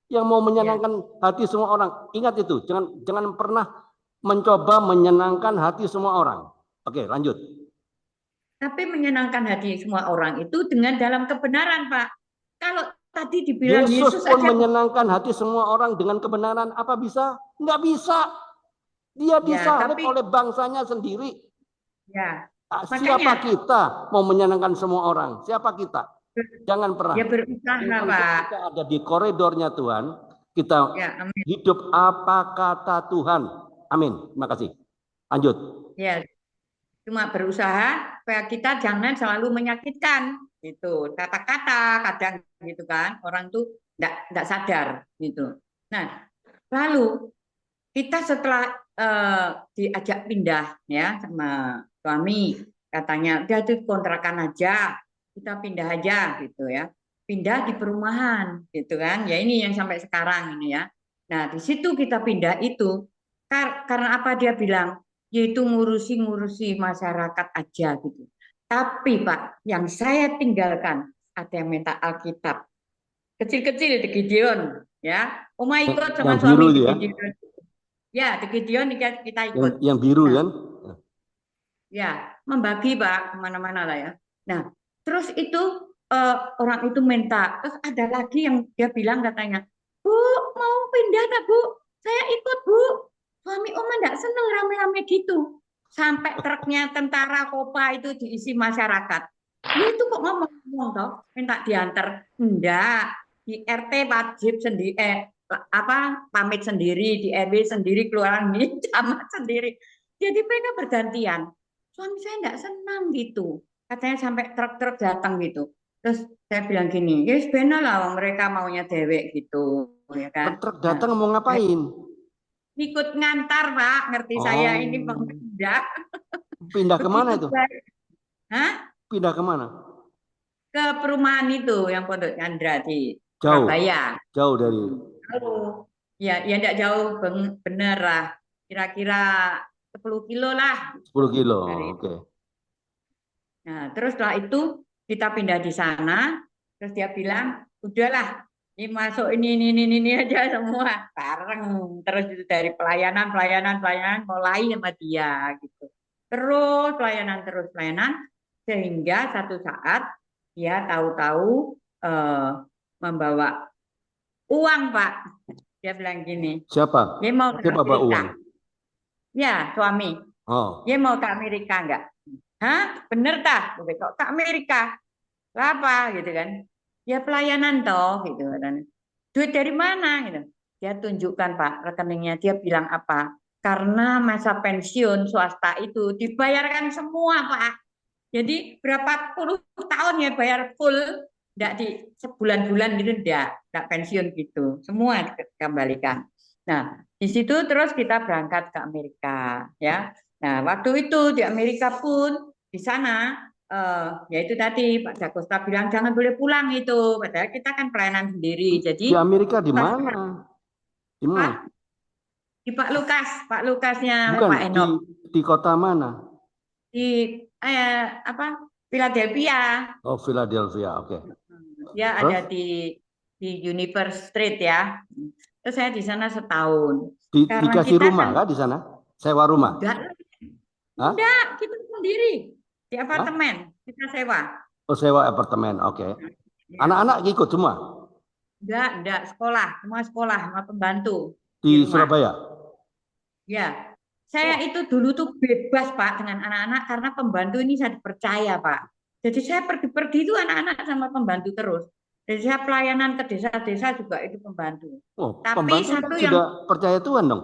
yang mau ya. menyenangkan hati semua orang? Ingat itu, jangan pernah mencoba menyenangkan hati semua orang. Oke, lanjut. Tapi menyenangkan hati semua orang itu dengan dalam kebenaran, Pak. Kalau tadi dibilang Yesus Yesus pun aja, menyenangkan hati semua orang dengan kebenaran. Apa bisa? Nggak bisa. Dia ya, disalib tapi oleh bangsanya sendiri. ya, Siapa makanya kita mau menyenangkan semua orang? Siapa kita? Jangan pernah. dia berusaha, Yang penting Pak. kita ada di koridornya Tuhan. Kita Ya, amin. hidup apa kata Tuhan. Amin. Terima kasih. Lanjut. Ya, cuma berusaha supaya kita jangan selalu menyakitkan gitu. Kata-kata kadang gitu kan, orang tuh enggak sadar gitu. Nah, lalu kita setelah diajak pindah ya sama suami, katanya udah tuh kontrakan aja, kita pindah aja gitu ya, pindah di perumahan gitu kan, ya ini yang sampai sekarang ini ya. Nah di situ kita pindah itu karena apa, dia bilang yaitu ngurusi masyarakat aja gitu. Tapi Pak, yang saya tinggalkan ada yang minta Alkitab, kecil-kecil di Gideon ya. Oma ikut Yang sama biru suami itu di ya. Gideon. Ya, di Gideon kita Yang, ikut. yang biru Nah, kan. ya, membagi Pak kemana-mana lah ya. Nah, terus itu orang itu minta. Terus ada lagi yang dia bilang katanya, Bu, mau pindah tak Bu? Saya ikut Bu. Suami Oma enggak seneng rame-rame gitu. Sampai truknya tentara Kopa itu diisi masyarakat. Dia itu kok ngomong-ngomong toh, minta diantar. Enggak, di RT wajib sendiri, apa pamit sendiri, di RW sendiri, kelurahan ini camat sendiri. Jadi mereka bergantian. Suami saya enggak senang gitu. Katanya sampai truk-truk datang gitu. Terus saya bilang gini, ya yes, benar lah mereka maunya dewek gitu, ya kan. Truk Nah, datang mau ngapain? ikut ngantar Pak, ngerti saya ini Oh, pengendak. pindah kemana Begitu itu? baik. Hah? Pindah kemana? Ke perumahan itu yang Pondok Chandra di Jauh, Surabaya. jauh dari Jauh. Ya, ya enggak jauh bener lah. Kira-kira 10 kilo lah 10 gitu, kilo. dari itu. Oke. Nah, terus setelah itu kita pindah di sana, terus dia bilang, udahlah, ini masuk ini aja semua bareng. Terus itu dari pelayanan mulai sama dia gitu. Terus pelayanan sehingga satu saat dia tahu-tahu eh, membawa uang Pak. Dia bilang gini, Siapa? dia mau ke Siapa bawa uang? Amerika. Ya, suami. Dia Oh, mau ke Amerika enggak? Hah? Bener tah? Kok ke Amerika? Apa gitu kan? Ya pelayanan toh gitu kan. Duit dari mana gitu. Dia tunjukkan Pak rekeningnya, dia bilang apa? Karena masa pensiun swasta itu dibayarkan semua Pak. Jadi berapa puluh tahun ya bayar full, enggak di sebulan-bulan gitu, enggak pensiun gitu. Semua dikembalikan. Nah, di situ terus kita berangkat ke Amerika ya. Nah, waktu itu di Amerika pun di sana ya itu tadi Pak Jakosta bilang jangan boleh pulang itu. Padahal kita kan pelayanan sendiri. di Jadi Amerika di pas mana? Di mana? Pak di Pak Lukasnya Bukan Pak Enok di kota mana? di apa Philadelphia. Oh, Philadelphia. Oke. Dia Terus ada di Universe Street ya. Terus saya di sana setahun. Karena dikasih kita rumah kan kah di sana? Sewa rumah? enggak, Hah? enggak, kita sendiri di Hah? apartemen kita sewa. Oh, sewa apartemen. Oke. Ya. Anak-anak ikut semua Enggak, sekolah, semua sekolah, semua pembantu di di rumah. Surabaya. Ya, saya Oh, itu dulu tuh bebas Pak dengan anak-anak karena pembantu ini saya dipercaya Pak. Jadi saya pergi-pergi itu anak-anak sama pembantu terus. Jadi saya pelayanan ke desa-desa juga itu pembantu. oh, Tapi pembantu kan satu yang sudah percaya Tuhan dong.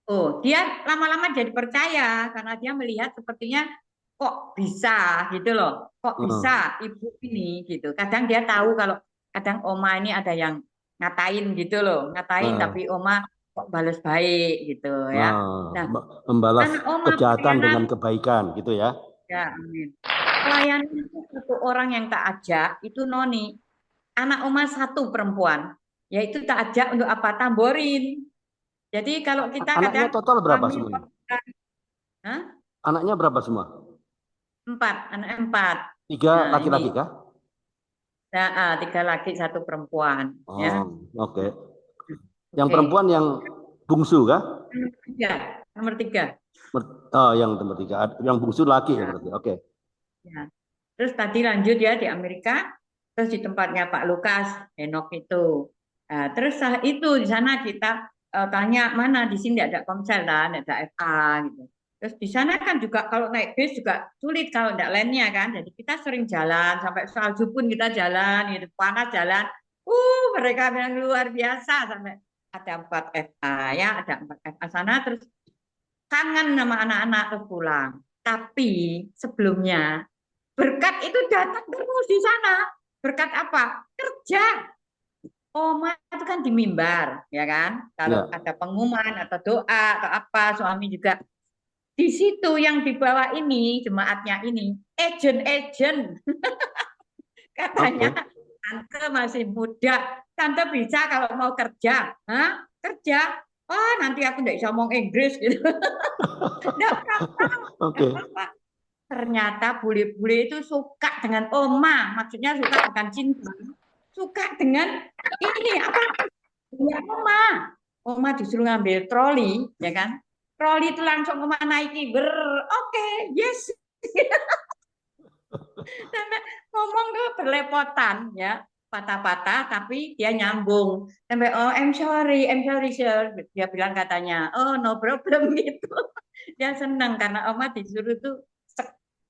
Oh, dia lama-lama jadi percaya karena dia melihat sepertinya kok bisa gitu loh. Kok Hmm. bisa ibu ini gitu. Kadang dia tahu kalau kadang oma ini ada yang ngatain gitu loh. Ngatain Nah, tapi oma kok balas baik gitu ya. nah, Nah, membalas anak oma kejahatan dengan pelayanan kebaikan gitu ya. ya, amin. Pelayanan itu satu orang yang tak ajak itu Noni. Anak oma satu perempuan. Yaitu tak ajak untuk apa? Tamborin. Jadi kalau kita Anaknya kadang total berapa suami semuanya? Hah? Anaknya berapa semua? Empat, anak empat. Tiga Nah, ini laki-laki kah? tiga laki satu perempuan, ya. Oh, oke. Yang Oke. perempuan yang bungsu kah? Nomor tiga, nomor tiga. Oh, yang nomor tiga. Yang bungsu laki ya Ya, berarti. Oke. ya. Terus tadi lanjut ya di Amerika, terus di tempatnya Pak Lukas, Henok itu. Nah, terus itu di sana kita tanya mana di sini tidak ada Komsel kan, tidak ada FA gitu. Terus di sana kan juga kalau naik bis juga sulit kalau tidak lainnya kan. Jadi kita sering jalan sampai salju pun kita jalan gitu, panas jalan. Mereka yang luar biasa sampai ada 4 FA ya, ada 4 FA sana terus kangen sama anak-anak terus pulang. Tapi sebelumnya berkat itu datang terus di sana. Berkat apa? Kerja. Oma itu kan di mimbar, ya kan? Kalau Ya. ada pengumuman atau doa atau apa, suami juga di situ yang dibawa ini jemaatnya ini agent-agent katanya Oke. tante masih muda, tante bisa kalau mau kerja, hah? Kerja? Oh nanti aku nggak bisa ngomong Inggris gitu, nggak apa-apa, nggak Oke. apa-apa. Ternyata bule-bule itu suka dengan oma, maksudnya suka bukan cinta, suka dengan ini apa? Ya oma, oma disuruh ngambil troli, ya kan? Troli itu langsung oma naiki, oke, yes. Sampai ngomong tuh berlepotan, ya, patah-patah, tapi dia nyambung. Sampai oh, I'm sorry sir. Dia bilang katanya, oh no problem gitu. Dia senang karena oma disuruh tuh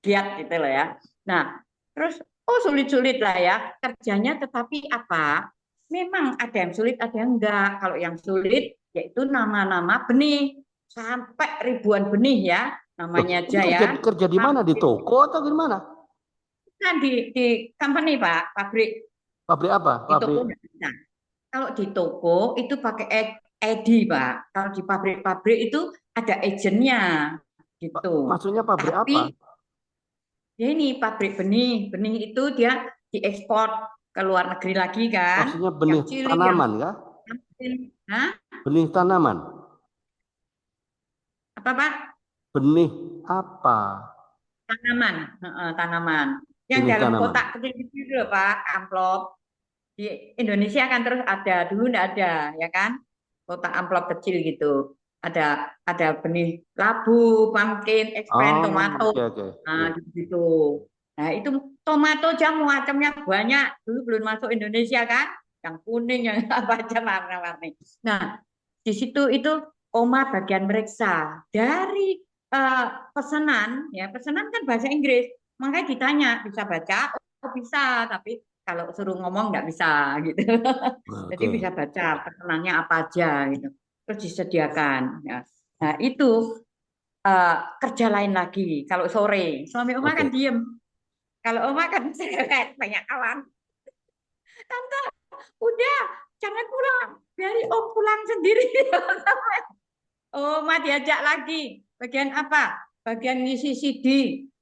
giat gitu loh ya. Nah, terus oh sulit-sulit lah ya kerjanya, tetapi apa? Memang ada yang sulit, ada yang enggak. Kalau yang sulit yaitu nama-nama benih sampai ribuan benih ya Loh, namanya ini aja ya. kerja di mana? Di toko atau di mana? Kan di company Pak, pabrik Pabrik apa? di toko Pabrik. enggak bisa. Kalau di toko itu pakai EDI Pak. Kalau di pabrik-pabrik itu ada agennya gitu. Maksudnya pabrik apa? Tapi ya ini pabrik benih, benih itu dia diekspor ke luar negeri lagi kan, Maksudnya yang benih cilik, tanaman kah? yang kecil. Hah? Benih tanaman. Apa Pak? Benih apa? Tanaman, tanaman. Yang Benih dalam tanaman. kotak kecil-kecil loh Pak, amplop. Di Indonesia kan terus ada, dulu enggak ada, ya kan? Kotak amplop kecil gitu. Ada benih labu, pumpkin, eggplant, Oh, tomato. oke oke. Nah, Ya. gitu. Nah, itu tomato jamu macamnya banyak. Dulu belum masuk Indonesia kan? Yang kuning, yang apa aja warna-warni. Nah, di situ itu Oma bagian meriksa dari pesanan, ya pesanan kan bahasa Inggris. Makanya ditanya bisa baca, oh bisa, tapi kalau suruh ngomong nggak bisa gitu. Jadi Oke. bisa baca pesanannya apa aja gitu. Terus disediakan. Ya. Nah, itu kerja lain lagi. Kalau sore, suami Oma kan Oke. diem. Kalau Oma kan seret banyak kawan. Tante, udah jangan pulang. Biarin Om pulang sendiri. Oma diajak lagi. Bagian apa? Bagian ngisi CD.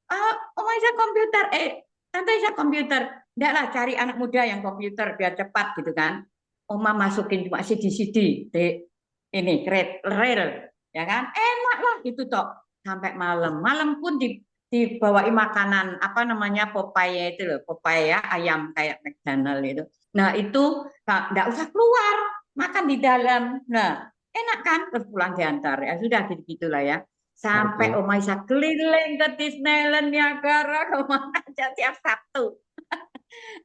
Oh, Oma bisa komputer. Tante bisa komputer. Enggak lah, cari anak muda yang komputer biar cepat gitu kan. Oma masukin cuma CD-CD di ini rel, ya kan? Enak lah gitu toh. Sampai malam. Malam pun dibawain makanan apa namanya Popeye itu loh, Popeye ya, ayam kayak McDonald itu. Nah, itu enggak usah keluar, makan di dalam. Nah, enak kan terus pulang diantar ya sudah gitu gitulah ya sampai Oke. Oma Isa keliling ke Disneyland Niagara kemana aja tiap Sabtu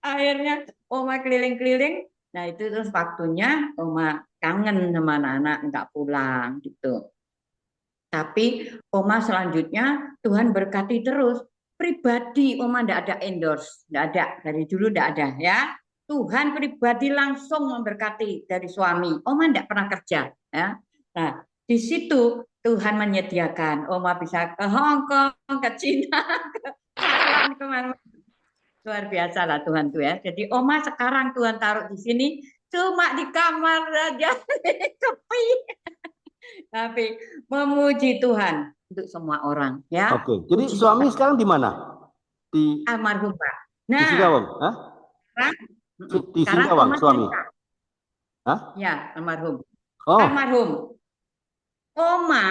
akhirnya Oma keliling-keliling nah itu terus waktunya Oma kangen sama anak-anak nggak pulang gitu tapi Oma selanjutnya Tuhan berkati terus pribadi Oma ndak ada endorse ndak ada dari dulu ndak ada ya Tuhan pribadi langsung memberkati dari suami Oma ndak pernah kerja ya nah Di situ Tuhan menyediakan. Oma bisa ke Hong Kong, ke Cina, ke Thailand, kemana. Luar biasa lah Tuhan tuh ya. Jadi Oma sekarang Tuhan taruh di sini cuma di kamar aja sepi, tapi memuji Tuhan untuk semua orang ya. Oke, jadi Puji suami Tuhan. sekarang di mana? Di Almarhum Pak. di Nah, Singkawang, Hah? sekarang, Di sekarang Singkawang Oma suami, cerita. Hah? Ya, almarhum. Oh, Almarhum. Oma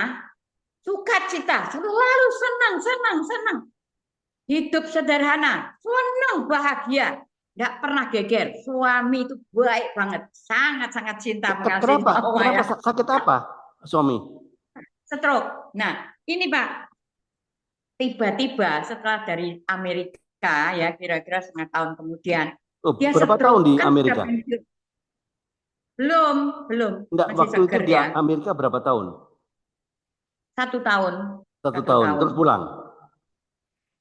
sukacita, selalu senang, senang, senang. Hidup sederhana, senang, bahagia. Nggak pernah geger. Suami itu baik banget. Sangat-sangat cinta mengasihi kenapa? Oma Kenapa ya. sakit apa suami? Stroke. Nah, ini Pak, tiba-tiba setelah dari Amerika ya, kira-kira setengah tahun kemudian, Oh, dia berapa tahun di stroke. Kan sudah Amerika? pensiun. Belum, belum. Enggak, Masih waktu itu seger di ya. Amerika berapa tahun? 1 tahun. Satu Satu tahun, tahun. terus pulang.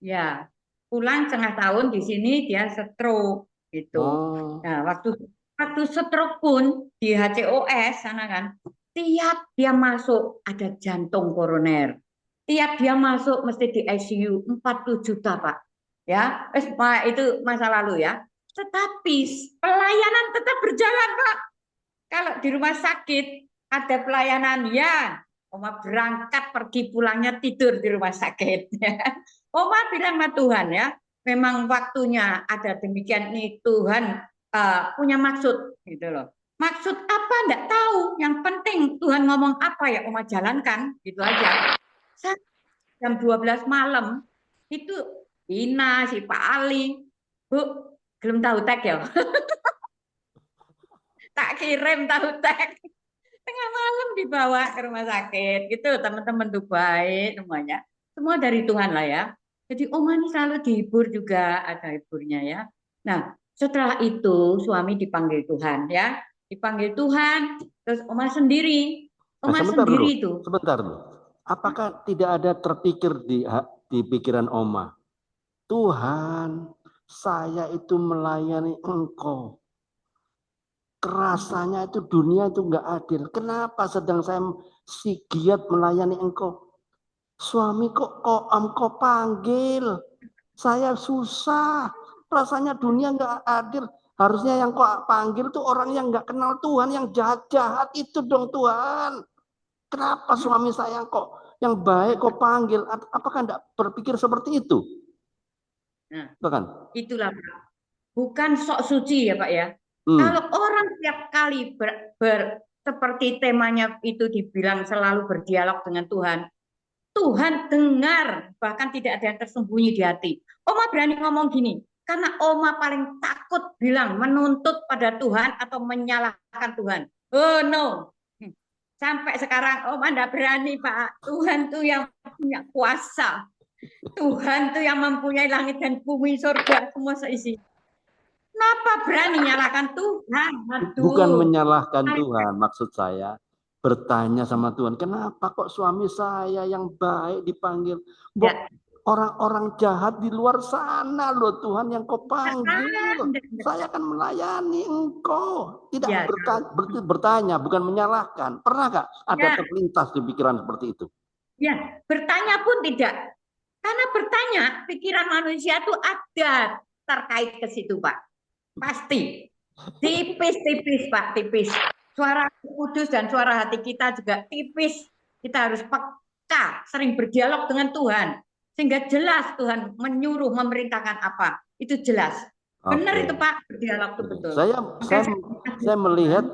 Ya, pulang setengah tahun di sini dia stroke gitu. Oh, Nah, waktu waktu stroke pun di HCOS sana kan, tiap dia masuk ada jantung koroner. Tiap dia masuk mesti di ICU 40 juta, Pak. Ya, Pak, itu masa lalu ya. Tetapi pelayanan tetap berjalan, Pak. Kalau di rumah sakit ada pelayanan ya, Oma berangkat pergi pulangnya tidur di rumah sakit. Oma bilang sama Tuhan ya, memang waktunya ada demikian nih Tuhan punya maksud gitu loh. Maksud apa enggak tahu. Yang penting Tuhan ngomong apa ya Oma jalankan gitu aja. Jam 12 malam itu Ina, si Pak Ali, Bu, belum tahu tag ya. Tak kirim tahu tag. Tengah malam dibawa ke rumah sakit gitu, teman-teman tuh baik semuanya, semua dari Tuhan lah ya. Jadi Oma ini selalu dihibur juga, ada hiburnya ya. Nah setelah itu suami dipanggil Tuhan ya, dipanggil Tuhan, terus nah Oma sebentar dulu, sendiri itu. sebentar dulu. Apakah tidak ada terpikir di pikiran Oma, Tuhan, saya itu melayani Engkau. Rasanya itu dunia itu nggak adil. Kenapa sedang saya si giat melayani Engkau? Suami kok engkau panggil? Saya susah. Rasanya dunia nggak adil. Harusnya yang kau panggil tuh orang yang nggak kenal Tuhan, yang jahat-jahat itu dong Tuhan. Kenapa suami saya kok yang baik kau panggil? Apakah enggak berpikir seperti itu? Nah Bukan? itulah Pak. Bukan sok suci ya Pak ya. Kalau Hmm. orang tiap kali seperti temanya itu dibilang selalu berdialog dengan Tuhan, Tuhan dengar, bahkan tidak ada yang tersembunyi di hati. Oma berani ngomong gini, karena Oma paling takut bilang menuntut pada Tuhan atau menyalahkan Tuhan. Oh no, sampai sekarang Oma tidak berani Pak. Tuhan tuh yang punya kuasa. Tuhan tuh yang mempunyai langit dan bumi, surga, semua seisi. Kenapa berani nyalahkan Tuhan? Bukan Aduh. menyalahkan Tuhan, maksud saya bertanya sama Tuhan, kenapa kok suami saya yang baik dipanggil? Ya, Orang-orang jahat di luar sana loh Tuhan yang kau panggil. enggak. Saya akan melayani engkau. Tidak Ya, bertanya, bukan menyalahkan. Pernah gak ada ya, terlintas di pikiran seperti itu? ya, bertanya pun tidak. Karena bertanya, pikiran manusia itu ada terkait ke situ, Pak. Pasti. Tipis-tipis, Pak, tipis. Suara kudus dan suara hati kita juga tipis. Kita harus peka, sering berdialog dengan Tuhan. Sehingga jelas Tuhan menyuruh, memerintahkan apa. Itu jelas. Benar Oke. itu, Pak, berdialog itu betul. Saya Makanya saya melihat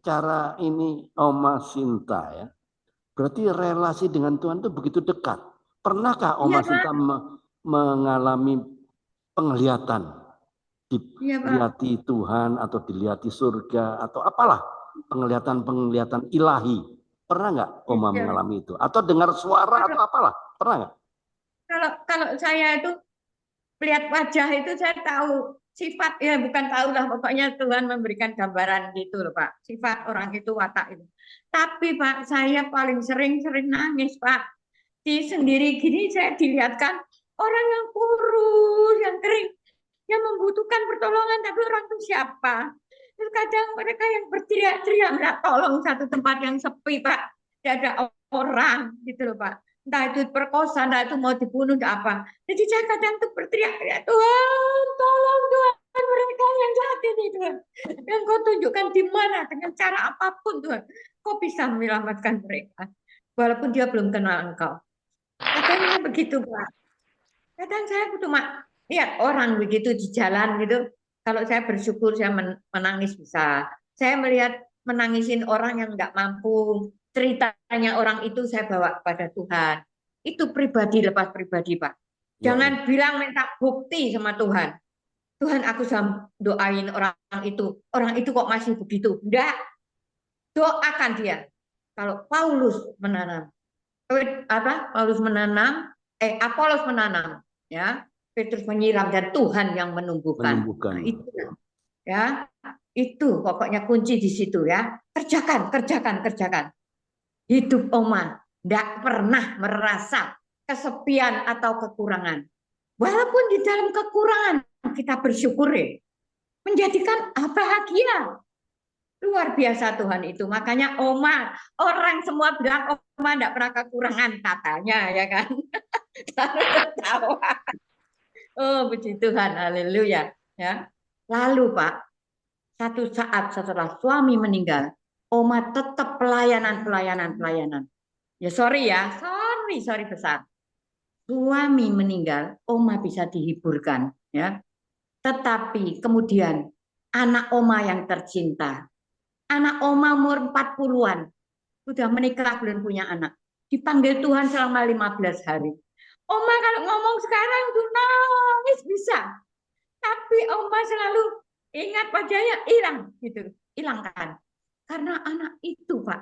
cara ini Oma Sinta ya. Berarti relasi dengan Tuhan itu begitu dekat. Pernahkah iya, Oma Pak. Sinta mengalami penglihatan, Iya, Pak. dilihat Tuhan atau dilihat surga atau apalah penglihatan-penglihatan ilahi? Pernah nggak Oma Iya. mengalami itu? Atau dengar suara atau apalah? Pernah nggak? Kalau kalau saya itu lihat wajah itu saya tahu sifat ya bukan tahu lah pokoknya Tuhan memberikan gambaran gitu loh Pak sifat orang itu watak itu tapi Pak saya paling sering-sering nangis Pak di sendiri gini saya dilihatkan orang yang kurus yang kering yang membutuhkan pertolongan tapi orang itu siapa terus kadang mereka yang berteriak-teriak minta tolong satu tempat yang sepi Pak tidak ada orang gitu loh Pak. Entah itu perkosa, entah itu mau dibunuh, entah apa. Jadi saya kadang tuh berteriak-teriak, Tuhan, tolong Tuhan mereka yang jahat ini Tuhan. Yang kau tunjukkan di mana, dengan cara apapun Tuhan. Kau bisa menyelamatkan mereka. Walaupun dia belum kenal Engkau. Kadangnya begitu Pak. Kadang saya cuma lihat orang begitu di jalan gitu. Kalau saya bersyukur saya menangis bisa. Saya melihat menangisin orang yang nggak mampu. Ceritanya orang itu saya bawa kepada Tuhan. Itu pribadi lepas pribadi, Pak. Ya, ya. Jangan bilang minta bukti sama Tuhan. Tuhan aku sudah doain orang itu. Orang itu kok masih begitu. Enggak, doakan dia. Kalau Paulus menanam, Paulus menanam, Apolos menanam, ya, Petrus menyiram dan Tuhan yang menumbuhkan. Menumbuhkan. Nah, itu ya, itu pokoknya kunci di situ ya. Kerjakan, kerjakan, kerjakan. Hidup Oma tidak pernah merasa kesepian atau kekurangan. Walaupun di dalam kekurangan kita bersyukur ya. Menjadikan bahagia. Luar biasa Tuhan itu. Makanya Oma, orang semua bilang Oma tidak pernah kekurangan katanya ya kan. Lalu tertawa. Oh, puji Tuhan, haleluya. Ya. Lalu Pak, satu saat setelah suami meninggal, Oma tetap pelayanan, pelayanan, pelayanan. Ya sorry ya, sorry besar. Suami meninggal, Oma bisa dihiburkan, ya. Tetapi kemudian anak Oma yang tercinta, anak Oma umur 40-an, sudah menikah belum punya anak. Dipanggil Tuhan selama 15 hari. Oma kalau ngomong sekarang tuh nangis bisa. Tapi Oma selalu ingat wajahnya hilang gitu. Hilangkan. Karena anak itu Pak,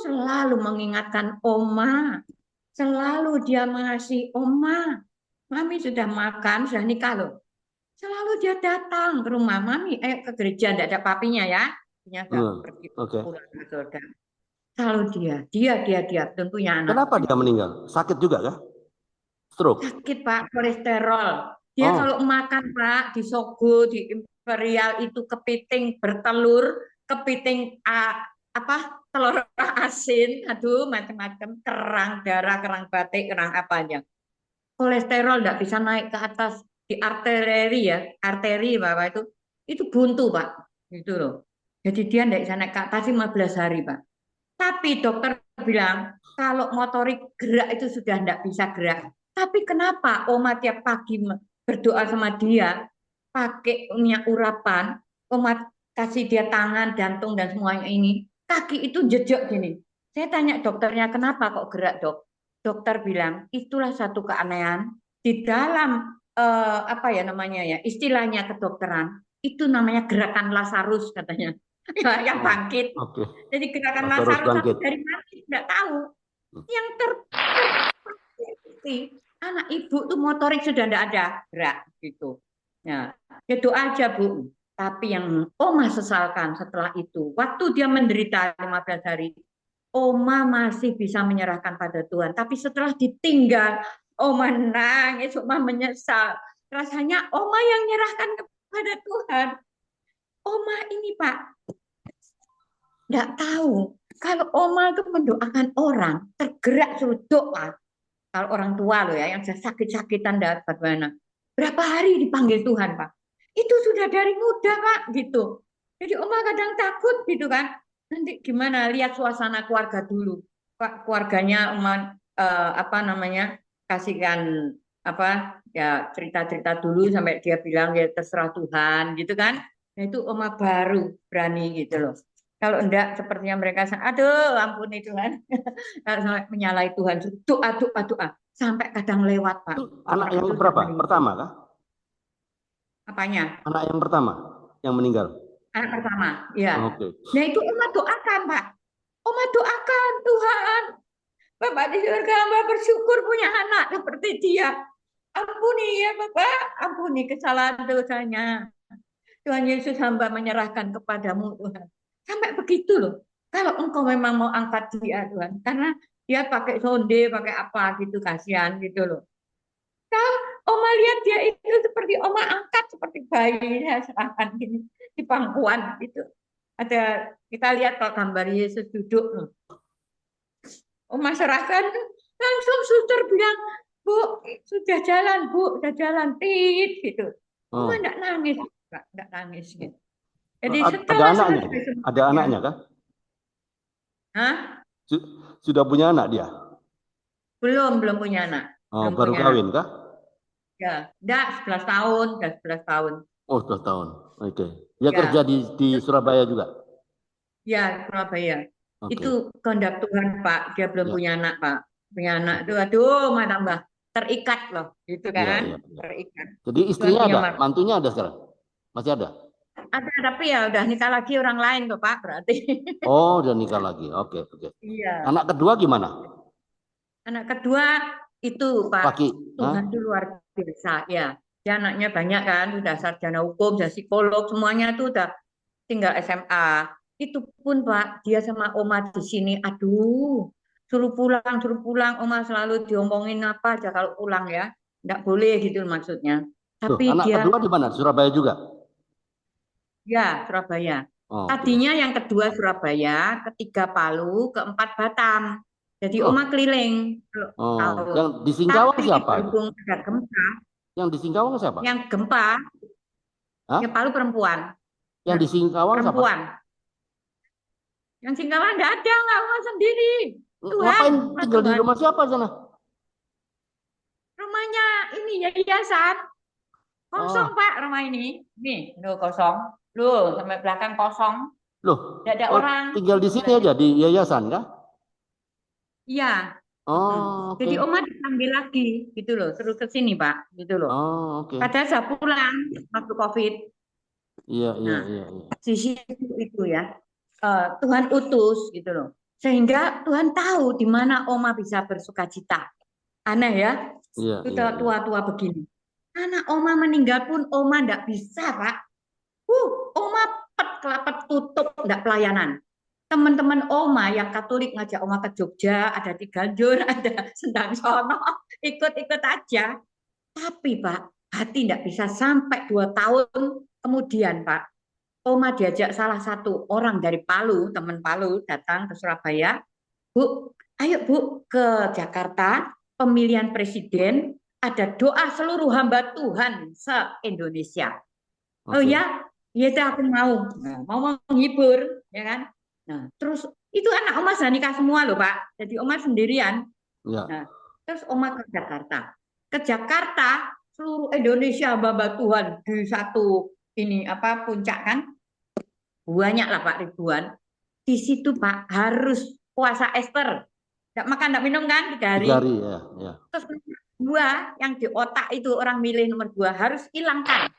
selalu mengingatkan Oma. Selalu dia mengasihi Oma. Mami sudah makan, sudah nikah loh. Selalu dia datang ke rumah Mami, ke gereja, tidak ada papinya ya. Punya sudah pergi Oke. pulang ke surga. Selalu dia belum punya anak. Kenapa dia meninggal? Sakit juga kah? Stroke. Sakit Pak, kolesterol. Dia Oh, kalau makan Pak, di Sogo, di Imperial itu kepiting bertelur, kepiting apa telur asin, aduh macam-macam, kerang darah, kerang batik, kerang apa aja. Kolesterol tidak bisa naik ke atas di arteri ya, arteri Bapak itu buntu Pak, gitu loh. Jadi dia tidak bisa naik ke atas 15 hari Pak. Tapi dokter bilang kalau motorik gerak itu sudah tidak bisa gerak. Tapi kenapa Oma tiap pagi berdoa sama dia pakai minyak urapan, Oma kasih dia tangan, jantung dan semuanya ini, kaki itu jejak gini. Saya tanya dokternya kenapa kok gerak dok? Dokter bilang itulah satu keanehan di dalam apa ya namanya ya istilahnya kedokteran itu namanya gerakan Lazarus katanya yang bangkit. oke. Jadi gerakan Terus Lazarus tapi bangkit. dari mati tidak tahu. Yang terpasti anak ibu tuh motorik sudah tidak ada gerak gitu. Ya, itu aja Bu. Tapi yang Oma sesalkan setelah itu, waktu dia menderita 15 hari, Oma masih bisa menyerahkan pada Tuhan. Tapi setelah ditinggal, Oma nangis, Oma menyesal. Rasanya Oma yang menyerahkan kepada Tuhan. Oma ini Pak, nggak tahu. Kalau Oma itu mendoakan orang, tergerak suruh doa. Kalau orang tua loh ya, yang sakit-sakitan dapat mana. Berapa hari dipanggil Tuhan, Pak. Itu sudah dari muda, Pak, gitu. Jadi Oma kadang takut gitu kan. Nanti gimana, lihat suasana keluarga dulu. Pak, keluarganya Oma, apa namanya, kasihkan apa ya cerita-cerita dulu sampai dia bilang ya terserah Tuhan gitu kan. Nah itu Oma baru berani gitu loh. Kalau enggak sepertinya mereka aduh ampuni Tuhan. Sampai menyalahi Tuhan. Doa, doa, doa. Sampai kadang lewat, Pak. Itu anak Orang yang itu sudah berapa? meninggal. Pertama kah? Apanya? Anak yang pertama yang meninggal. Anak pertama. Ya. Oke. Nah itu Oma doakan, Pak. Oma doakan Tuhan. Bapak di surga hamba bersyukur punya anak seperti dia. Ampuni ya Bapak. Ampuni kesalahan dosanya. Tuhan Yesus hamba menyerahkan kepadamu Tuhan. Sampai begitu loh. Kalau engkau memang mau angkat dia Tuhan. Karena dia pakai sonde, pakai apa gitu. Kasihan gitu loh. Nah, Oma lihat dia itu seperti Oma angkat seperti bayi ya, serahkan gini di pangkuan gitu. Ada kita lihat kalau gambar Yesus duduk loh. Oma serahkan, langsung suster bilang, Bu, sudah jalan, Bu, sudah jalan, tit, gitu. Oma Oh. enggak nangis, enggak nangis gitu. Jadi Ada setelah anaknya? selesai Ada semuanya, anaknya kah? Hah? Sudah punya anak dia? Belum punya anak, Oh, belum baru punya anak. kawin kah? Ya, enggak, 11 tahun, udah 11 tahun. Oh, 2 tahun. Oke. Dia kerja Ya, di Surabaya juga. ya, Surabaya. Itu Oke. kehendak Tuhan, Pak. Dia belum Ya. punya anak, Pak. Punya anak itu, Oke. aduh, mah tambah terikat loh, gitu Iya, kan? iya, iya. Terikat. Jadi Tuhan istrinya punya ada, mark. mantunya ada sekarang? Masih ada? Ada, tapi ya udah nikah lagi orang lain tuh, Pak, berarti. Oh, udah nikah lagi. Oke, oke. Iya. Anak kedua gimana? Anak kedua itu, Pak, Laki? Hah? Tuhan itu luar biasa, ya. Dia anaknya banyak kan, sudah sarjana hukum, sudah psikolog, semuanya tuh udah tinggal SMA. Itu pun Pak, dia sama Oma di sini, aduh, suruh pulang, Oma selalu diomongin apa aja kalau pulang ya, nggak boleh gitu maksudnya. Tuh, Tapi anak kedua dia, di mana? Surabaya juga? ya Surabaya. Oh, oke. Tadinya yang kedua Surabaya, ketiga Palu, keempat Batam. Jadi Oma Oh, keliling kalau oh, tahun. yang di Singkawang Tapi siapa itu? berhubung ada gempa, Yang di Singkawang siapa? yang gempa, yang Hah? Palu perempuan, Yang nah, di Singkawang siapa? perempuan. Yang Singkawa nggak ada, nggak Oma sendiri. Tuhan, Ngapain sama tinggal di Tuhan. rumah siapa sana? Rumahnya ini ya yayasan. Kosong Oh, Pak rumah ini. Nih, loh kosong. Loh, sampai belakang kosong. loh, Tidak ada oh, orang. tinggal di sini Bilangnya. aja di yayasan kah? Iya. Mm-mm. Oh, Jadi oke. Oma dipanggil lagi gitu loh, terus ke sini Pak, gitu loh. Oh, oke. Padahal saya pulang waktu COVID. Iya, iya, Nah, iya, iya. di situ itu ya, Tuhan utus gitu loh. Sehingga Tuhan tahu di mana Oma bisa bersuka cita. Aneh ya, Iya, iya, sudah iya. tua-tua begini. Anak Oma meninggal pun Oma ndak bisa, Pak. Oma kelapet tutup ndak pelayanan. Teman-teman Oma yang Katolik ngajak Oma ke Jogja, ada di Ganjur, ada Sendang Sono, ikut-ikut aja. Tapi Pak, hati ndak bisa sampai 2 tahun kemudian Pak. Oma diajak salah satu orang dari Palu, teman Palu datang ke Surabaya. Bu, ayo Bu ke Jakarta, pemilihan presiden, ada doa seluruh hamba Tuhan se-Indonesia. Oh Oke. ya, ya itu aku mau. Nah, mau menghibur, ya kan? Nah, terus itu anak Oma sudah nikah semua loh Pak. Jadi Oma sendirian. Nah, Ya. terus Oma ke Jakarta. Ke Jakarta, seluruh Indonesia hamba Tuhan di satu ini apa puncak kan? Banyak lah Pak, ribuan. Di situ Pak harus puasa Ester. Tidak makan, tidak minum kan 3 hari. 3 hari ya, ya. Terus dua yang di otak itu orang milih nomor 2 harus hilangkan.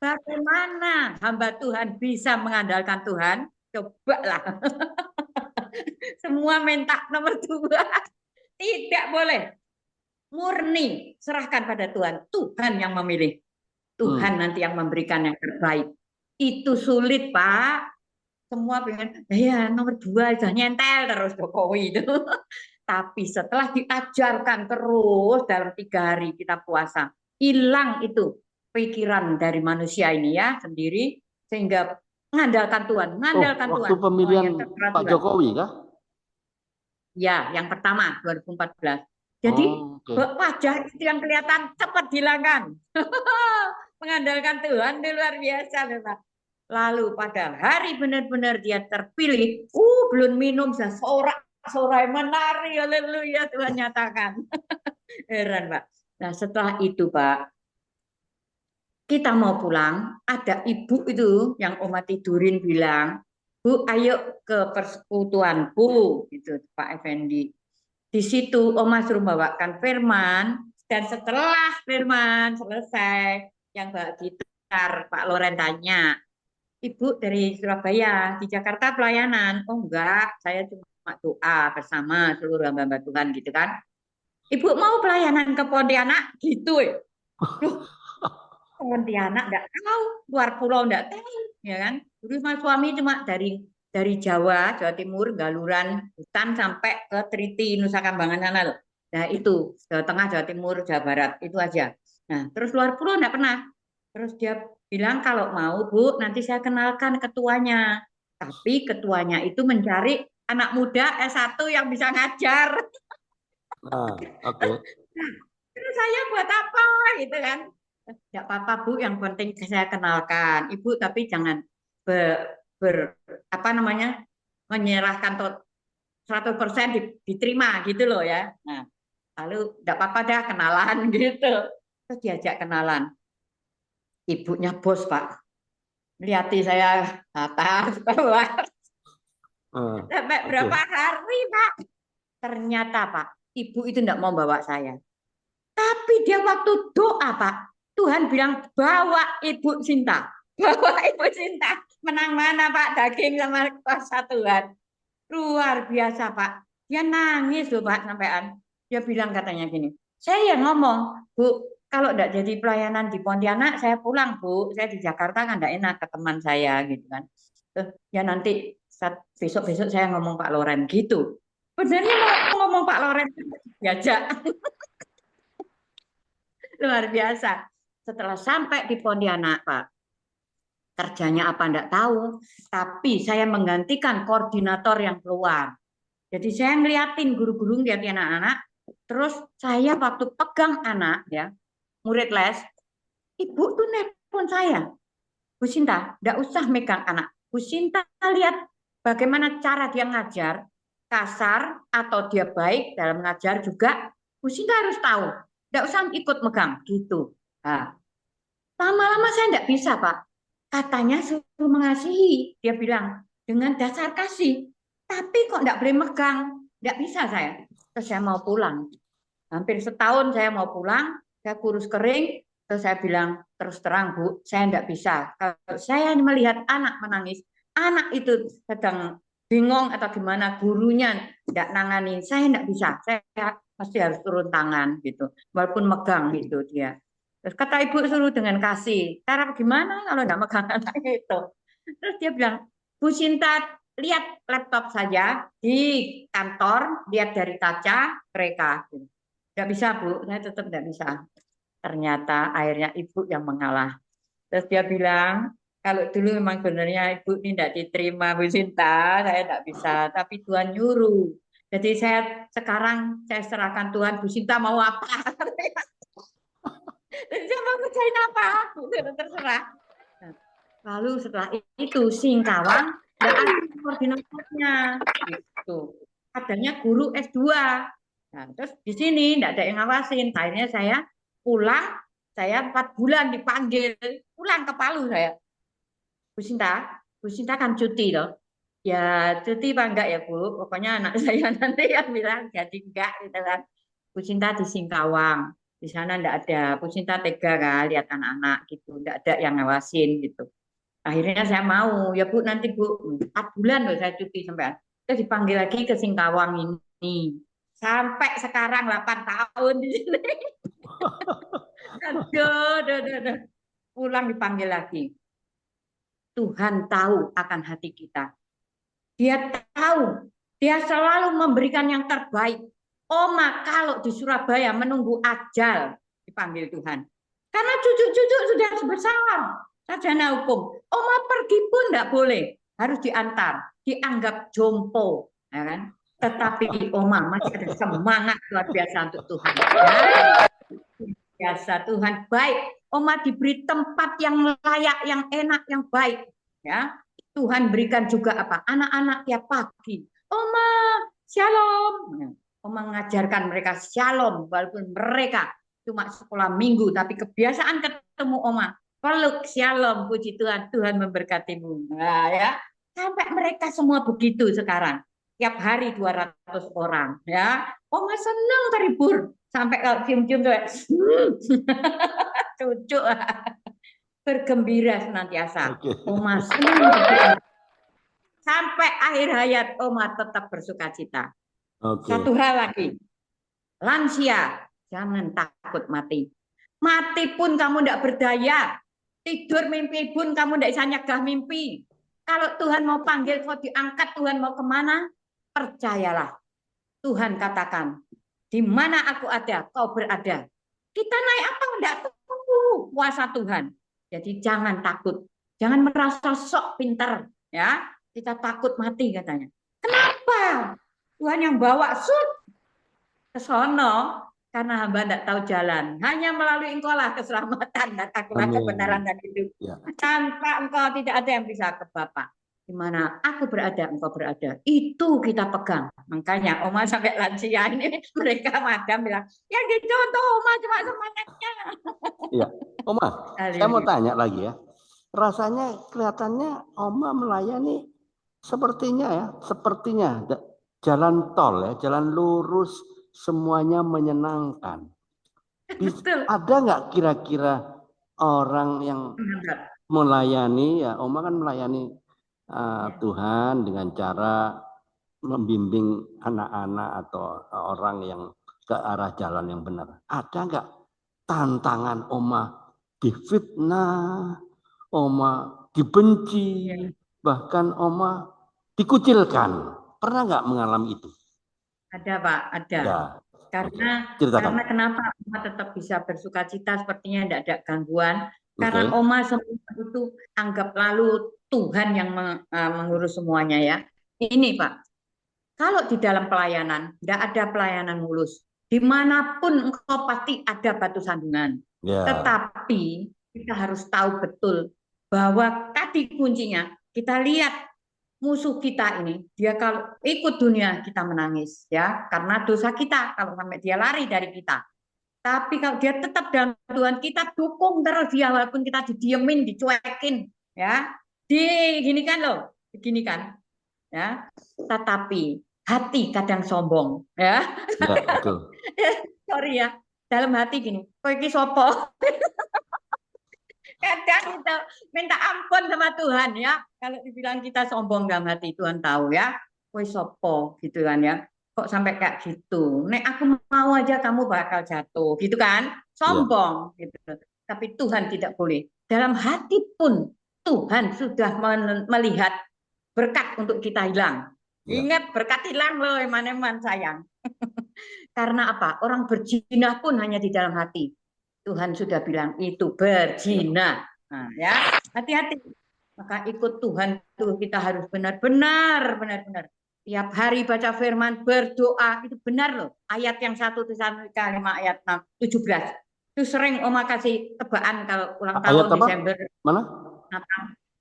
Bagaimana hamba Tuhan bisa mengandalkan Tuhan? Coba lah. Semua minta nomor 2. Tidak boleh. Murni. Serahkan pada Tuhan. Tuhan yang memilih. Hmm. Tuhan nanti yang memberikan yang terbaik. Itu sulit, Pak. Semua pengen, ya nomor 2 sudah nyentel terus Jokowi itu. Tapi setelah diajarkan terus dalam 3 hari kita puasa, hilang itu pikiran dari manusia ini ya sendiri sehingga Oh, mengandalkan waktu Tuhan, pemilihan semuanya terserah Pak Tuhan. Jokowi kah? Ya, yang pertama 2014. Jadi Oh, oke. wajah itu yang kelihatan cepat dihilangkan. Mengandalkan Tuhan itu luar biasa memang. Lalu pada hari benar-benar dia terpilih, belum minum sorak-sorai menari, haleluya Tuhan nyatakan. Heran, Pak. Nah, setelah itu, Pak, kita mau pulang, ada ibu itu yang Oma tidurin bilang, Bu, ayo ke persekutuanku, gitu, Pak Effendi. Di situ Oma suruh bawakan firman, dan setelah firman selesai, yang bawa gitar, Pak Loren tanya, Ibu dari Surabaya, di Jakarta pelayanan. Oh enggak, saya cuma doa bersama seluruh hamba-hamba Tuhan gitu kan. Ibu mau pelayanan ke Pontianak gitu ya. Loh, Pontianak enggak tahu, luar pulau enggak tahu, ya kan. Dulu mas suami cuma dari Jawa, Jawa Timur, Galuran, Hutan sampai ke Triti, Nusa Kambangan sana loh. Nah itu, Jawa Tengah, Jawa Timur, Jawa Barat, itu aja. Nah, terus luar pulau enggak pernah. Terus dia bilang kalau mau Bu, nanti saya kenalkan ketuanya. Tapi ketuanya itu mencari anak muda S1 yang bisa ngajar. Nah, oke. Nah, terus saya buat apa gitu kan? Tidak apa-apa Bu, yang penting saya kenalkan Ibu, tapi jangan apa namanya, menyerahkan 100% diterima gitu loh ya. Nah, lalu tidak apa-apa dah kenalan gitu. Terus diajak kenalan. Ibunya bos Pak. Lihati saya atas bawah. Sampai Oke. berapa hari Pak. Ternyata Pak, ibu itu tidak mau bawa saya. Tapi dia waktu doa Pak, Tuhan bilang bawa Ibu Sinta. Bawa Ibu Sinta. Menang mana Pak, daging sama kuasa Tuhan. Luar biasa Pak. Dia nangis loh Pak sampean. Dia bilang katanya gini, saya yang ngomong, Bu, kalau tidak jadi pelayanan di Pontianak, saya pulang Bu. Saya di Jakarta kan tidak enak ke teman saya gitu kan. Ya nanti besok-besok saya ngomong Pak Loren gitu. Sebenarnya mau ngomong Pak Loren diajak. Luar biasa. Setelah sampai di Pontianak Pak, kerjanya apa enggak tahu, tapi saya menggantikan koordinator yang keluar. Jadi saya ngeliatin guru-guru ngeliatin anak-anak, terus saya waktu pegang anak ya, murid les, ibu tuh nelpon saya, Bu Sinta, enggak usah megang anak. Bu Sinta lihat bagaimana cara dia ngajar, kasar atau dia baik dalam ngajar juga, Bu Sinta harus tahu. Enggak usah ikut megang gitu. Nah, lama-lama saya enggak bisa, Pak. Katanya suruh mengasihi. Dia bilang, dengan dasar kasih. Tapi kok enggak boleh megang. Enggak bisa saya. Terus saya mau pulang. Hampir setahun saya mau pulang. Saya kurus kering. Terus saya bilang, terus terang Bu, saya enggak bisa. Kalau saya melihat anak menangis, anak itu sedang bingung atau gimana, gurunya enggak nangani. Saya enggak bisa. Saya pasti harus turun tangan gitu. Walaupun megang gitu dia. Terus kata ibu suruh dengan kasih. Cara gimana kalau enggak megang anak itu? Terus dia bilang, Bu Sinta, lihat laptop saja di kantor, lihat dari kaca mereka. Enggak bisa Bu, saya tetap enggak bisa. Ternyata akhirnya ibu yang mengalah. Terus dia bilang, kalau dulu memang sebenarnya ibu ini tidak diterima Bu Sinta, saya tidak bisa, tapi Tuhan nyuruh. Jadi sekarang saya serahkan Tuhan, Bu Sinta mau apa? Saya mau kerjain apa? Terserah. Lalu setelah itu Singkawang nggak ada koordinatornya, gitu. Adanya guru S2. Nah, terus di sini nggak ada yang ngawasin. Akhirnya saya pulang, saya 4 bulan dipanggil pulang ke Palu saya. Bu Sinta kan cuti loh. Ya cuti apa enggak ya Bu? Pokoknya anak saya nanti yang bilang jadi enggak gitu kan. Bu Sinta di Singkawang. Di sana enggak ada. Bu Sinta tega kan lihat anak-anak gitu. Enggak ada yang ngawasin gitu. Akhirnya saya mau. Ya Bu nanti Bu 4 bulan loh saya cuti sampai. Terus dipanggil lagi ke Singkawang ini. Sampai sekarang 8 tahun di sini. Aduh. Pulang dipanggil lagi. Tuhan tahu akan hati kita. Dia tahu, dia selalu memberikan yang terbaik. Oma kalau di Surabaya menunggu ajal dipanggil Tuhan. Karena cucu-cucu sudah besar, sarjana hukum. Oma pergi pun tidak boleh, harus diantar, dianggap jompo, ya kan? Tetapi Oma masih ada semangat luar biasa untuk Tuhan. Ya, biasa Tuhan baik. Oma diberi tempat yang layak, yang enak, yang baik. Ya, Tuhan berikan juga apa? Anak-anak tiap pagi. Oma, shalom. Oma mengajarkan mereka shalom, walaupun mereka cuma sekolah minggu, tapi kebiasaan ketemu Oma. Peluk shalom, puji Tuhan, Tuhan memberkatimu. Nah, ya, sampai mereka semua begitu sekarang. Tiap hari 200 orang, ya. Oma senang terhibur. Sampai kalau cium-cium tuh, cucu bergembira senantiasa. Oma senang sampai akhir hayat Oma tetap bersuka cita. Satu hal lagi, lansia jangan takut mati. Mati pun kamu tidak berdaya. Tidur mimpi pun kamu tidak bisa nyegah mimpi. Kalau Tuhan mau panggil kau diangkat, Tuhan mau kemana? Percayalah. Tuhan katakan, di mana aku ada, kau berada. Kita naik apa enggak tahu kuasa Tuhan. Jadi jangan takut, jangan merasa sok pintar, ya. Kita takut mati katanya. Kenapa? Tuhan yang bawa ke sono karena hamba tidak tahu jalan. Hanya melalui engkau lah keselamatan dan akulah kebenaran Amin. dan hidup. Ya, Tanpa engkau tidak ada yang bisa ke Bapa. Di mana aku berada, engkau berada. Itu kita pegang. Makanya Oma sampai lansia ini mereka madam bilang, ya gitu tuh Oma cuma semangatnya. iya. Oma, saya mau Haleluya. tanya lagi ya. Rasanya kelihatannya Oma melayani sepertinya ya, sepertinya jalan tol ya, jalan lurus, semuanya menyenangkan. Betul. Ada nggak kira-kira orang yang melayani ya, Oma kan melayani Tuhan dengan cara membimbing anak-anak atau orang yang ke arah jalan yang benar. Ada nggak tantangan Oma difitnah, Oma dibenci, Ya, bahkan Oma dikucilkan? Pernah nggak mengalami itu? ada Pak, ada. Ya, oke. Karena Ceritakan. karena kenapa Oma tetap bisa bersuka cita sepertinya tidak ada gangguan. Karena Oke. Oma semua itu anggap lalu Tuhan yang mengurus semuanya ya. Ini Pak, kalau di dalam pelayanan tidak ada pelayanan mulus. Dimanapun engkau pasti ada batu sandungan. Ya, Tetapi kita harus tahu betul bahwa tadi kuncinya kita lihat musuh kita ini, dia kalau ikut dunia kita menangis ya, karena dosa kita kalau sampai dia lari dari kita. Tapi kalau dia tetap dalam Tuhan, kita dukung terus dia walaupun kita didiemin, dicuekin ya. Gini kan loh, begini kan ya. Tetapi hati kadang sombong ya. ya betul. Sorry ya. Dalam hati gini, kok iki sopo? Kadang kita minta ampun sama Tuhan ya. Kalau dibilang kita sombong dalam hati, Tuhan tahu ya. Woi sopo gitu kan ya. Kok sampai kayak gitu? Nek aku mau aja kamu bakal jatuh gitu kan? Ya, Sombong gitu. Tapi Tuhan tidak boleh. Dalam hati pun Tuhan sudah melihat berkat untuk kita hilang. ya, Ingat berkat hilang loh, eman-eman sayang. Karena apa? Orang berzina pun hanya di dalam hati. Tuhan sudah bilang itu berzina. Nah, ya, hati-hati. Maka ikut Tuhan tuh kita harus benar-benar tiap hari baca firman, berdoa, itu benar loh. Ayat yang 1 Tesalonika 5 ayat 6, 17. Itu sering Oma kasih tebaan kalau ulang ayat tahun apa? Desember. Mana?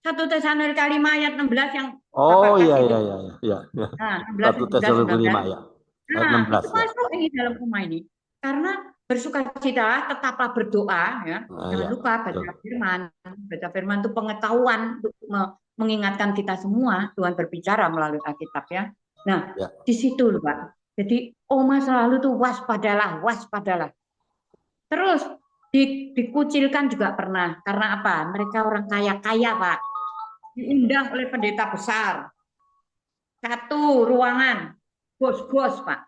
1 Tesalonika 5 ayat 16 yang Oh, Bapak iya, kasih iya, tuh. iya, iya, iya, ya. Nah, 16, 1 17, Tesalonika 5 19. ya. Ayat Nah, 16 itu ya. masuk ini dalam rumah ini. Karena bersukacitalah, tetaplah berdoa ya. Nah, Jangan ya, lupa betul. baca firman. Baca firman itu pengetahuan untuk mengingatkan kita semua. Tuhan berbicara melalui Alkitab ya. Nah, Ya, di situ loh Pak. Jadi Oma selalu tuh waspadalah, waspadalah. Terus dikucilkan juga pernah. Karena apa? Mereka orang kaya-kaya Pak. Diundang oleh pendeta besar. Satu ruangan. Bos-bos Pak.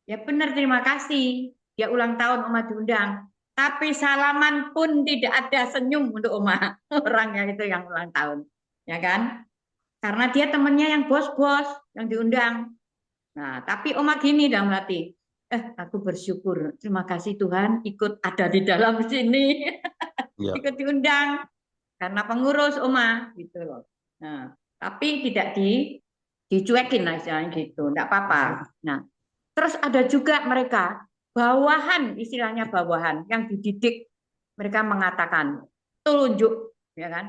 Ya benar, terima kasih. Dia ulang tahun Oma diundang. Tapi salaman pun tidak ada senyum untuk Oma. Orangnya itu yang ulang tahun. Ya kan? Karena dia temannya yang bos-bos yang diundang. Nah, tapi Oma gini dalam hati. Aku bersyukur. Terima kasih Tuhan ikut ada di dalam sini. ya, Ikut diundang. Karena pengurus Oma. Gitu loh. Nah, tapi tidak dicuekin lah istilahnya gitu. Tidak apa-apa. Nah, terus ada juga mereka bawahan, istilahnya bawahan yang dididik, mereka mengatakan telunjuk, ya kan?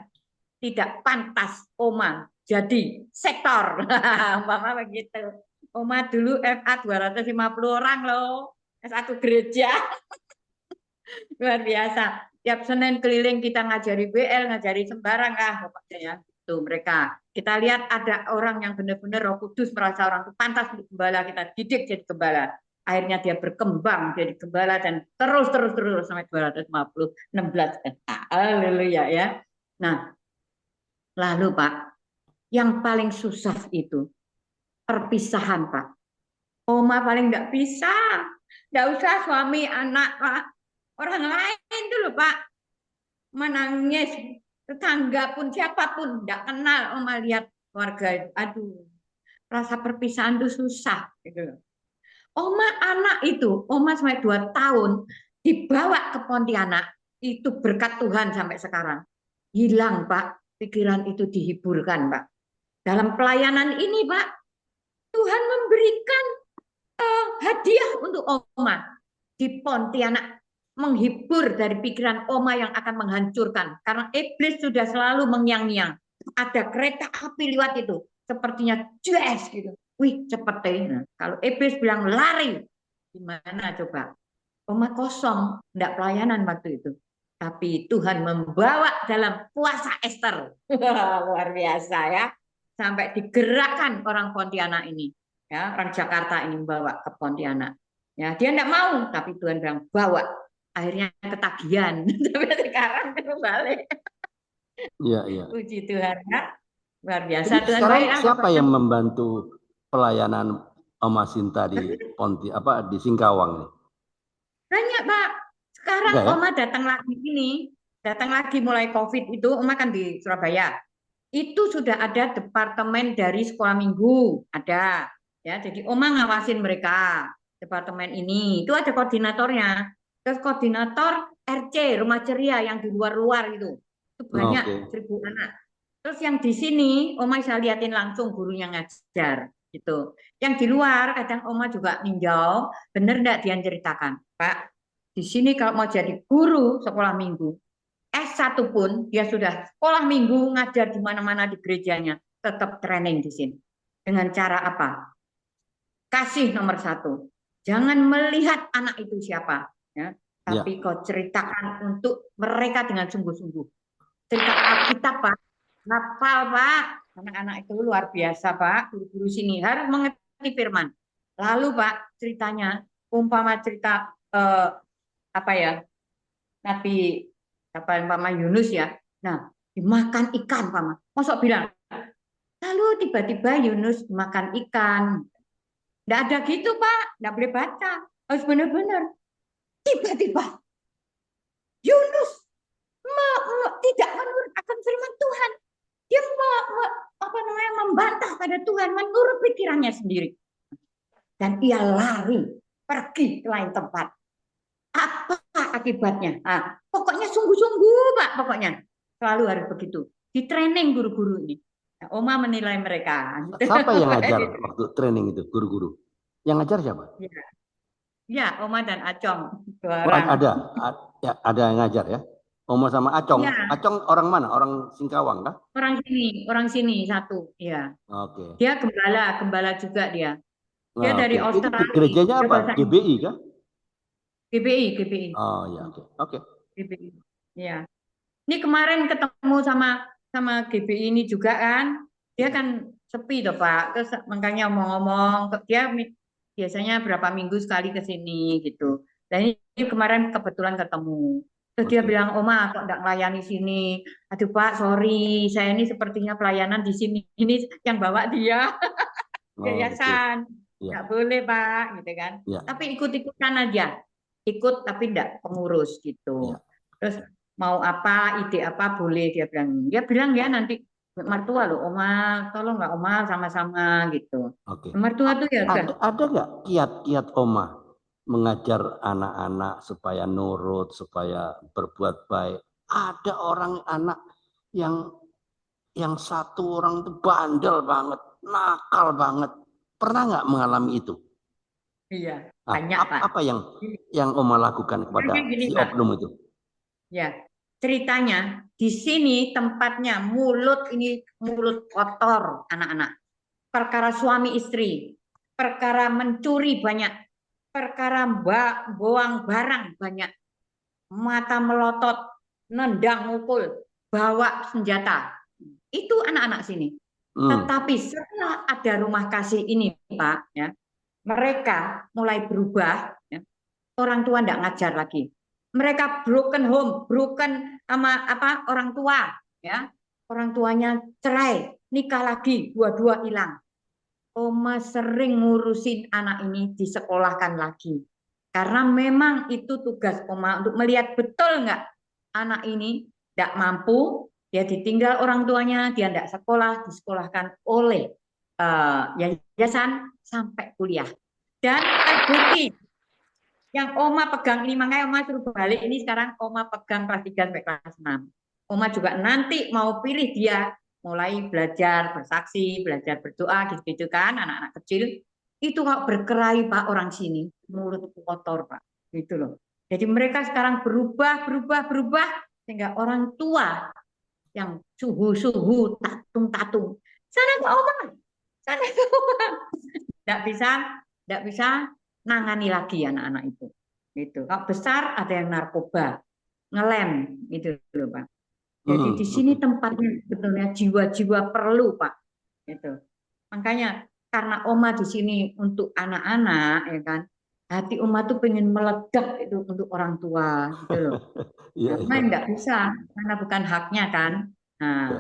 Tidak pantas Oma jadi sektor. Umpama begitu. Oma dulu FA 250 orang loh. S1 gereja. Luar biasa. Tiap Senin keliling kita ngajari BL, ngajari sembarang lah pokoknya ya. Itu mereka. Kita lihat ada orang yang benar-benar Roh Kudus merasa orang itu pantas untuk gembala, kita didik jadi gembala. Akhirnya dia berkembang jadi gembala dan terus sampai 250 16. Haleluya ya. Nah, lalu Pak, yang paling susah itu perpisahan Pak. Oma paling nggak bisa. Nggak usah suami anak Pak. Orang lain dulu Pak menangis, tetangga pun siapapun tidak kenal Oma lihat keluarga, aduh rasa perpisahan itu susah gitu. Oma anak itu Oma sampai 2 tahun dibawa ke Pontianak itu berkat Tuhan sampai sekarang hilang Pak, pikiran itu dihiburkan Pak dalam pelayanan ini Pak. Tuhan memberikan hadiah untuk Oma di Pontianak, menghibur dari pikiran Oma yang akan menghancurkan. Karena iblis sudah selalu mengyang-nyang. Ada kereta api lewat itu, sepertinya jazz gitu. Wih, cepet deh. Nah, kalau iblis bilang lari, gimana coba? Oma kosong, enggak pelayanan waktu itu. Tapi Tuhan membawa dalam puasa Esther. Luar biasa ya. Sampai digerakkan orang Pontianak ini. Ya, orang Jakarta ini membawa ke Pontianak. Ya, dia enggak mau, tapi Tuhan bilang bawa. Akhirnya ketagihan. Tapi sekarang balik. Iya, iya. Puji Tuhan ya. Luar biasa. Jadi Tuhan sekarang baik. siapa yang membantu pelayanan Oma Sinta di di Singkawang ini? Banyak, Pak. Sekarang Enggak ya? Oma datang lagi ini, datang lagi mulai COVID itu, Oma kan di Surabaya. Itu sudah ada departemen dari sekolah minggu, ada. Ya, jadi Oma ngawasin mereka. Departemen ini, itu ada koordinatornya. Terus koordinator RC, Rumah Ceria yang di luar-luar itu. Itu banyak, Oke. 1.000 anak. Terus yang di sini, Oma bisa liatin langsung gurunya ngajar. Gitu. Yang di luar, kadang Oma juga ninjau, bener enggak dia ceritakan, Pak, di sini kalau mau jadi guru sekolah minggu, S1 pun dia sudah sekolah minggu ngajar di mana-mana di gerejanya, tetap training di sini. Dengan cara apa? Kasih nomor satu. Jangan melihat anak itu siapa, ya, Ya. tapi kau ceritakan untuk mereka dengan sungguh-sungguh. Cerita Alkitab, Pak. Hafal, Pak. Anak-anak itu luar biasa, Pak. Guru-guru sini harus mengerti firman. Lalu, Pak, ceritanya umpama cerita apa ya? Nabi apa umpama Yunus ya. Nah, dimakan ikan, Pak. Masa bilang, lalu tiba-tiba Yunus makan ikan. Nggak ada gitu, Pak. Nggak boleh baca. Harus benar-benar. Tiba-tiba Yunus tidak menurut akan firman Tuhan. Dia apa namanya membantah pada Tuhan menurut pikirannya sendiri. Dan ia lari pergi ke lain tempat. Apa akibatnya? Nah, pokoknya sungguh-sungguh, Pak, pokoknya. Selalu harus begitu. Di training guru-guru ini. Nah, Oma menilai mereka. Siapa yang ngajar waktu training itu, guru-guru? Yang ngajar siapa? Ya, ya, Oma dan Acong, dua Oh, orang. ya, ada yang ngajar ya. Oma sama Acong. Ya, Acong orang mana? Orang Singkawang kah? orang sini satu. Ya, Oke. dia gembala, gembala juga dia. Dia dari Oke. Itu Australia. gerejanya Dia apa? bahasa GBI kah? GBI, GBI. Oh ya, oke. Oke. GBI. Ya. Ini kemarin ketemu sama sama GBI ini juga kan, dia kan sepi toh Pak. Terus makanya ngomong-ngomong, dia biasanya berapa minggu sekali ke sini gitu. Dan ini kemarin kebetulan ketemu. Terus dia Oke. bilang, Oma kok enggak melayani sini? Aduh Pak, sorry, saya ini sepertinya pelayanan di sini ini yang bawa dia Oh, gitu. yayasan. Ya, Enggak boleh Pak, gitu kan. ya, Tapi ikut-ikutan aja. Ikut tapi enggak pengurus gitu. ya. Terus mau apa, ide apa boleh dia bilang. Dia bilang ya nanti mertua loh, Oma, tolong nggak Oma sama-sama gitu. Oke. Mertua tuh ya udah. Ada nggak kiat-kiat Oma mengajar anak-anak supaya nurut, supaya berbuat baik? Ada orang anak yang satu orang itu bandel banget, nakal banget. Pernah nggak mengalami itu? Iya, Nah, banyak Pak. apa yang Oma lakukan kepada Gini si Pak, oknum itu? ya ceritanya di sini tempatnya mulut ini mulut kotor anak-anak. Perkara suami istri, perkara mencuri banyak, perkara buang barang banyak, mata melotot, nendang mukul, bawa senjata. Itu anak-anak sini. Hmm. Tetapi setelah ada rumah kasih ini, Pak, ya, mereka mulai berubah. Ya, orang tua tidak ngajar lagi. Mereka broken home, broken sama apa orang tua, ya, orang tuanya cerai, nikah lagi, dua-dua hilang. Oma sering ngurusin anak ini disekolahkan lagi. Karena memang itu tugas Oma untuk melihat betul nggak anak ini tidak mampu, dia ditinggal orang tuanya, dia tidak sekolah, disekolahkan oleh yayasan sampai kuliah. Dan terbukti yang Oma pegang ini, makanya Oma suruh balik ini sekarang Oma pegang kelas 3 sampai kelas 6. Oma juga nanti mau pilih dia mulai belajar bersaksi, belajar berdoa gitu-gitu kan, anak-anak kecil itu kok berkelahi Pak orang sini, mulut kotor Pak, gitu loh. Jadi mereka sekarang berubah sehingga orang tua yang suhu-suhu, tatung-tatung, sana ke oma, sana ke oma, nggak bisa nangani lagi anak-anak itu. Gitu. Kalau besar ada yang narkoba, ngelem, itu loh Pak. Jadi di sini tempatnya sebetulnya jiwa-jiwa perlu Pak. Itu. Makanya karena Oma di sini untuk anak-anak ya kan, hati Oma tuh pengen meledak itu untuk orang tua gitu loh. Iya, Karena iya. nggak bisa karena bukan haknya kan. Nah, Ya,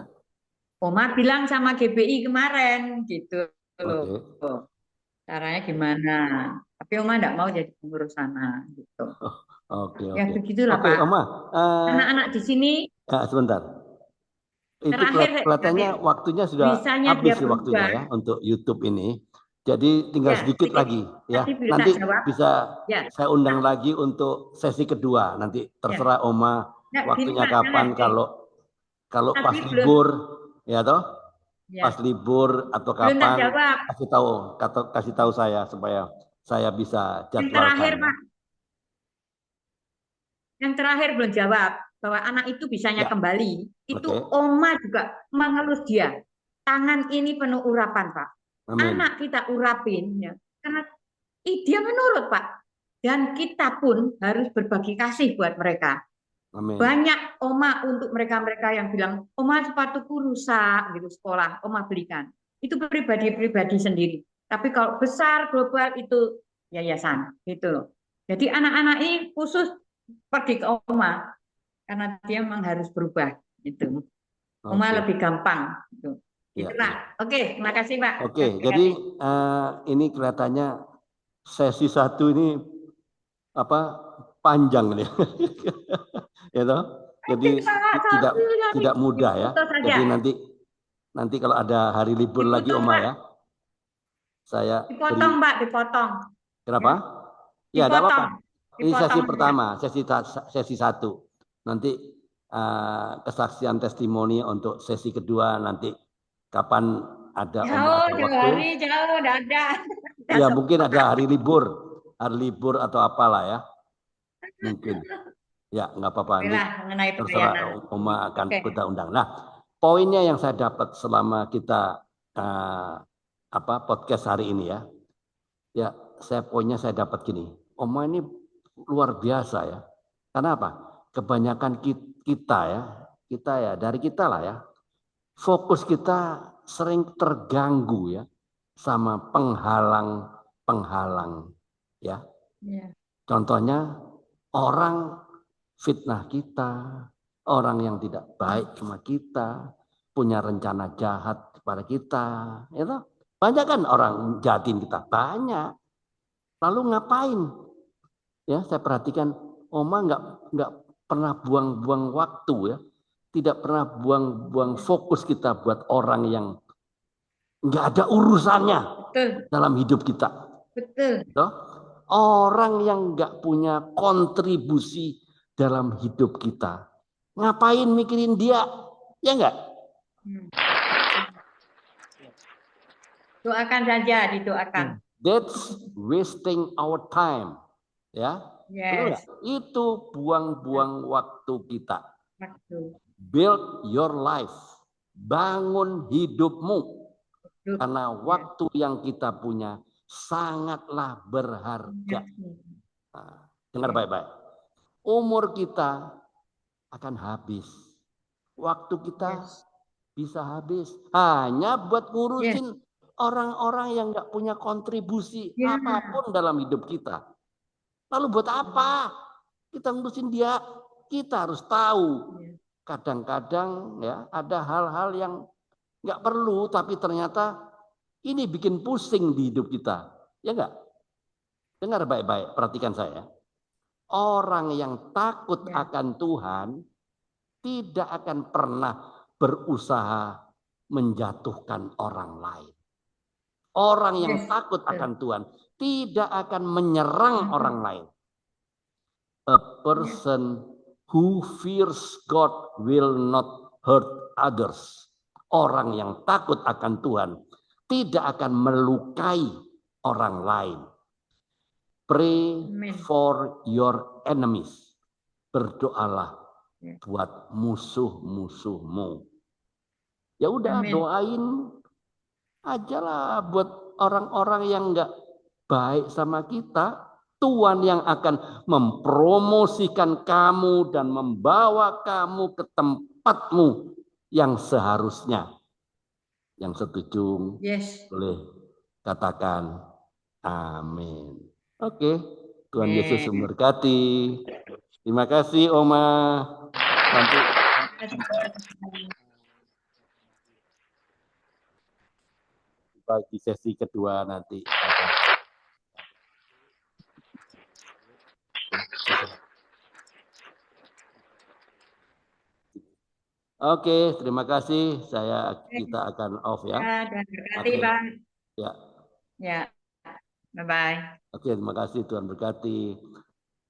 Oma bilang sama GBI kemarin gitu loh. oke. Caranya gimana? Tapi Oma nggak mau jadi pengurus sana gitu. Oke, Ya oke. begitulah Oke, Pak. Oma. Anak-anak di sini Sebentar. Itu terakhir kelihatannya waktunya sudah bisanya dia habis sih waktunya berubah. ya untuk YouTube ini. Jadi tinggal Ya, sedikit lagi ya. tadi bisa Nanti jawab. bisa Ya, saya undang lagi untuk sesi kedua. Nanti ya. terserah Oma Nggak, gini waktunya Pak, jangan. kapan, kalau kalau pas Tadi belum, libur ya toh, pas ya, libur atau belum tak kapan, jawab. kasih tahu saya supaya saya bisa Yang terakhir jadwalkan ya. Pak, yang terakhir belum jawab bahwa anak itu bisanya Ya, kembali. Itu oke. Oma juga mengelus dia. Tangan ini penuh urapan Pak. Amin. Anak kita urapin ya, karena dia menurut Pak. Dan kita pun harus berbagi kasih buat mereka. Amin. Banyak Oma untuk mereka-mereka yang bilang, Oma sepatuku rusak gitu sekolah, Oma belikan. Itu pribadi-pribadi sendiri. Tapi kalau besar global itu yayasan gitu loh. Jadi anak-anak ini khusus pergi ke Oma karena dia memang harus berubah gitu. Oma Oke. lebih gampang gitu. Ya, Gitu ya. Pak. Oke, terima kasih Pak. Oke, Terima jadi kasih. ini kelihatannya sesi satu ini apa panjang nih, ya toh? Jadi tidak tidak mudah ya. Diputus saja. Jadi nanti kalau ada hari libur lagi Diputus Oma Pak. ya, saya beri. Dipotong Pak, dipotong. Kenapa? Ya, tidak apa-apa. Dipotong. Ini sesi Dipotong saja. pertama, sesi satu. Nanti kesaksian testimoni untuk sesi kedua nanti kapan ada Oma ada Jauh waktu. hari, jauh, dadah. Ya mungkin ada hari libur atau apalah ya. Mungkin. Ya nggak apa-apa. Nanti Mengenai terserah pelayanan. Oma akan Oke. kita undang. Nah, poinnya yang saya dapat selama kita podcast hari ini ya. Ya, poinnya saya dapat gini. Oma ini luar biasa ya. Karena apa? Kebanyakan kita ya dari kita lah ya. Fokus kita sering terganggu ya sama penghalang ya. Ya. Contohnya orang fitnah kita, orang yang tidak baik sama kita, punya rencana jahat kepada kita, ya toh? Banyak kan orang jahatin kita, banyak. Lalu ngapain? Ya, saya perhatikan Oma nggak pernah buang-buang waktu ya, tidak pernah buang-buang fokus kita buat orang yang nggak ada urusannya Betul. dalam hidup kita. Betul. Toh? Orang yang nggak punya kontribusi dalam hidup kita. Ngapain mikirin dia? Ya enggak? Doakan saja, didoakan. That's wasting our time. Ya. Yes. Itu buang-buang waktu kita. Waktu. Build your life. Bangun hidupmu. Karena waktu yang kita punya sangatlah berharga. Nah, dengar baik-baik. Umur kita akan habis. Waktu kita bisa habis. Hanya buat ngurusin orang-orang yang nggak punya kontribusi apapun dalam hidup kita. Lalu buat apa kita ngurusin dia? Kita harus tahu. Kadang-kadang ya ada hal-hal yang nggak perlu, tapi ternyata ini bikin pusing di hidup kita. Ya enggak? Dengar baik-baik, perhatikan saya. Orang yang takut akan Tuhan tidak akan pernah berusaha menjatuhkan orang lain. Orang yang takut akan Tuhan tidak akan menyerang orang lain. A person who fears God will not hurt others. Orang yang takut akan Tuhan tidak akan melukai orang lain. Pray for your enemies. Berdoalah buat musuh-musuhmu. Ya udah, doain aja lah buat orang-orang yang enggak baik sama kita. Tuhan yang akan mempromosikan kamu dan membawa kamu ke tempatmu yang seharusnya. Yang setuju boleh katakan amin. Oke, Tuhan Yesus memberkati. Terima kasih Oma. Bagi sesi kedua nanti. Oke, terima kasih. Kita akan off ya. Tuhan berkati, Bang. Ya. Ya. Bye-bye. Oke, terima kasih. Tuhan berkati.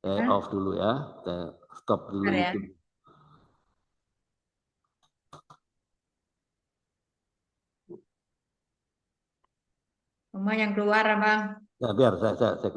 Saya off dulu ya. Saya stop dulu ya. itu. Semua yang keluar, Bang. Ya, biar saya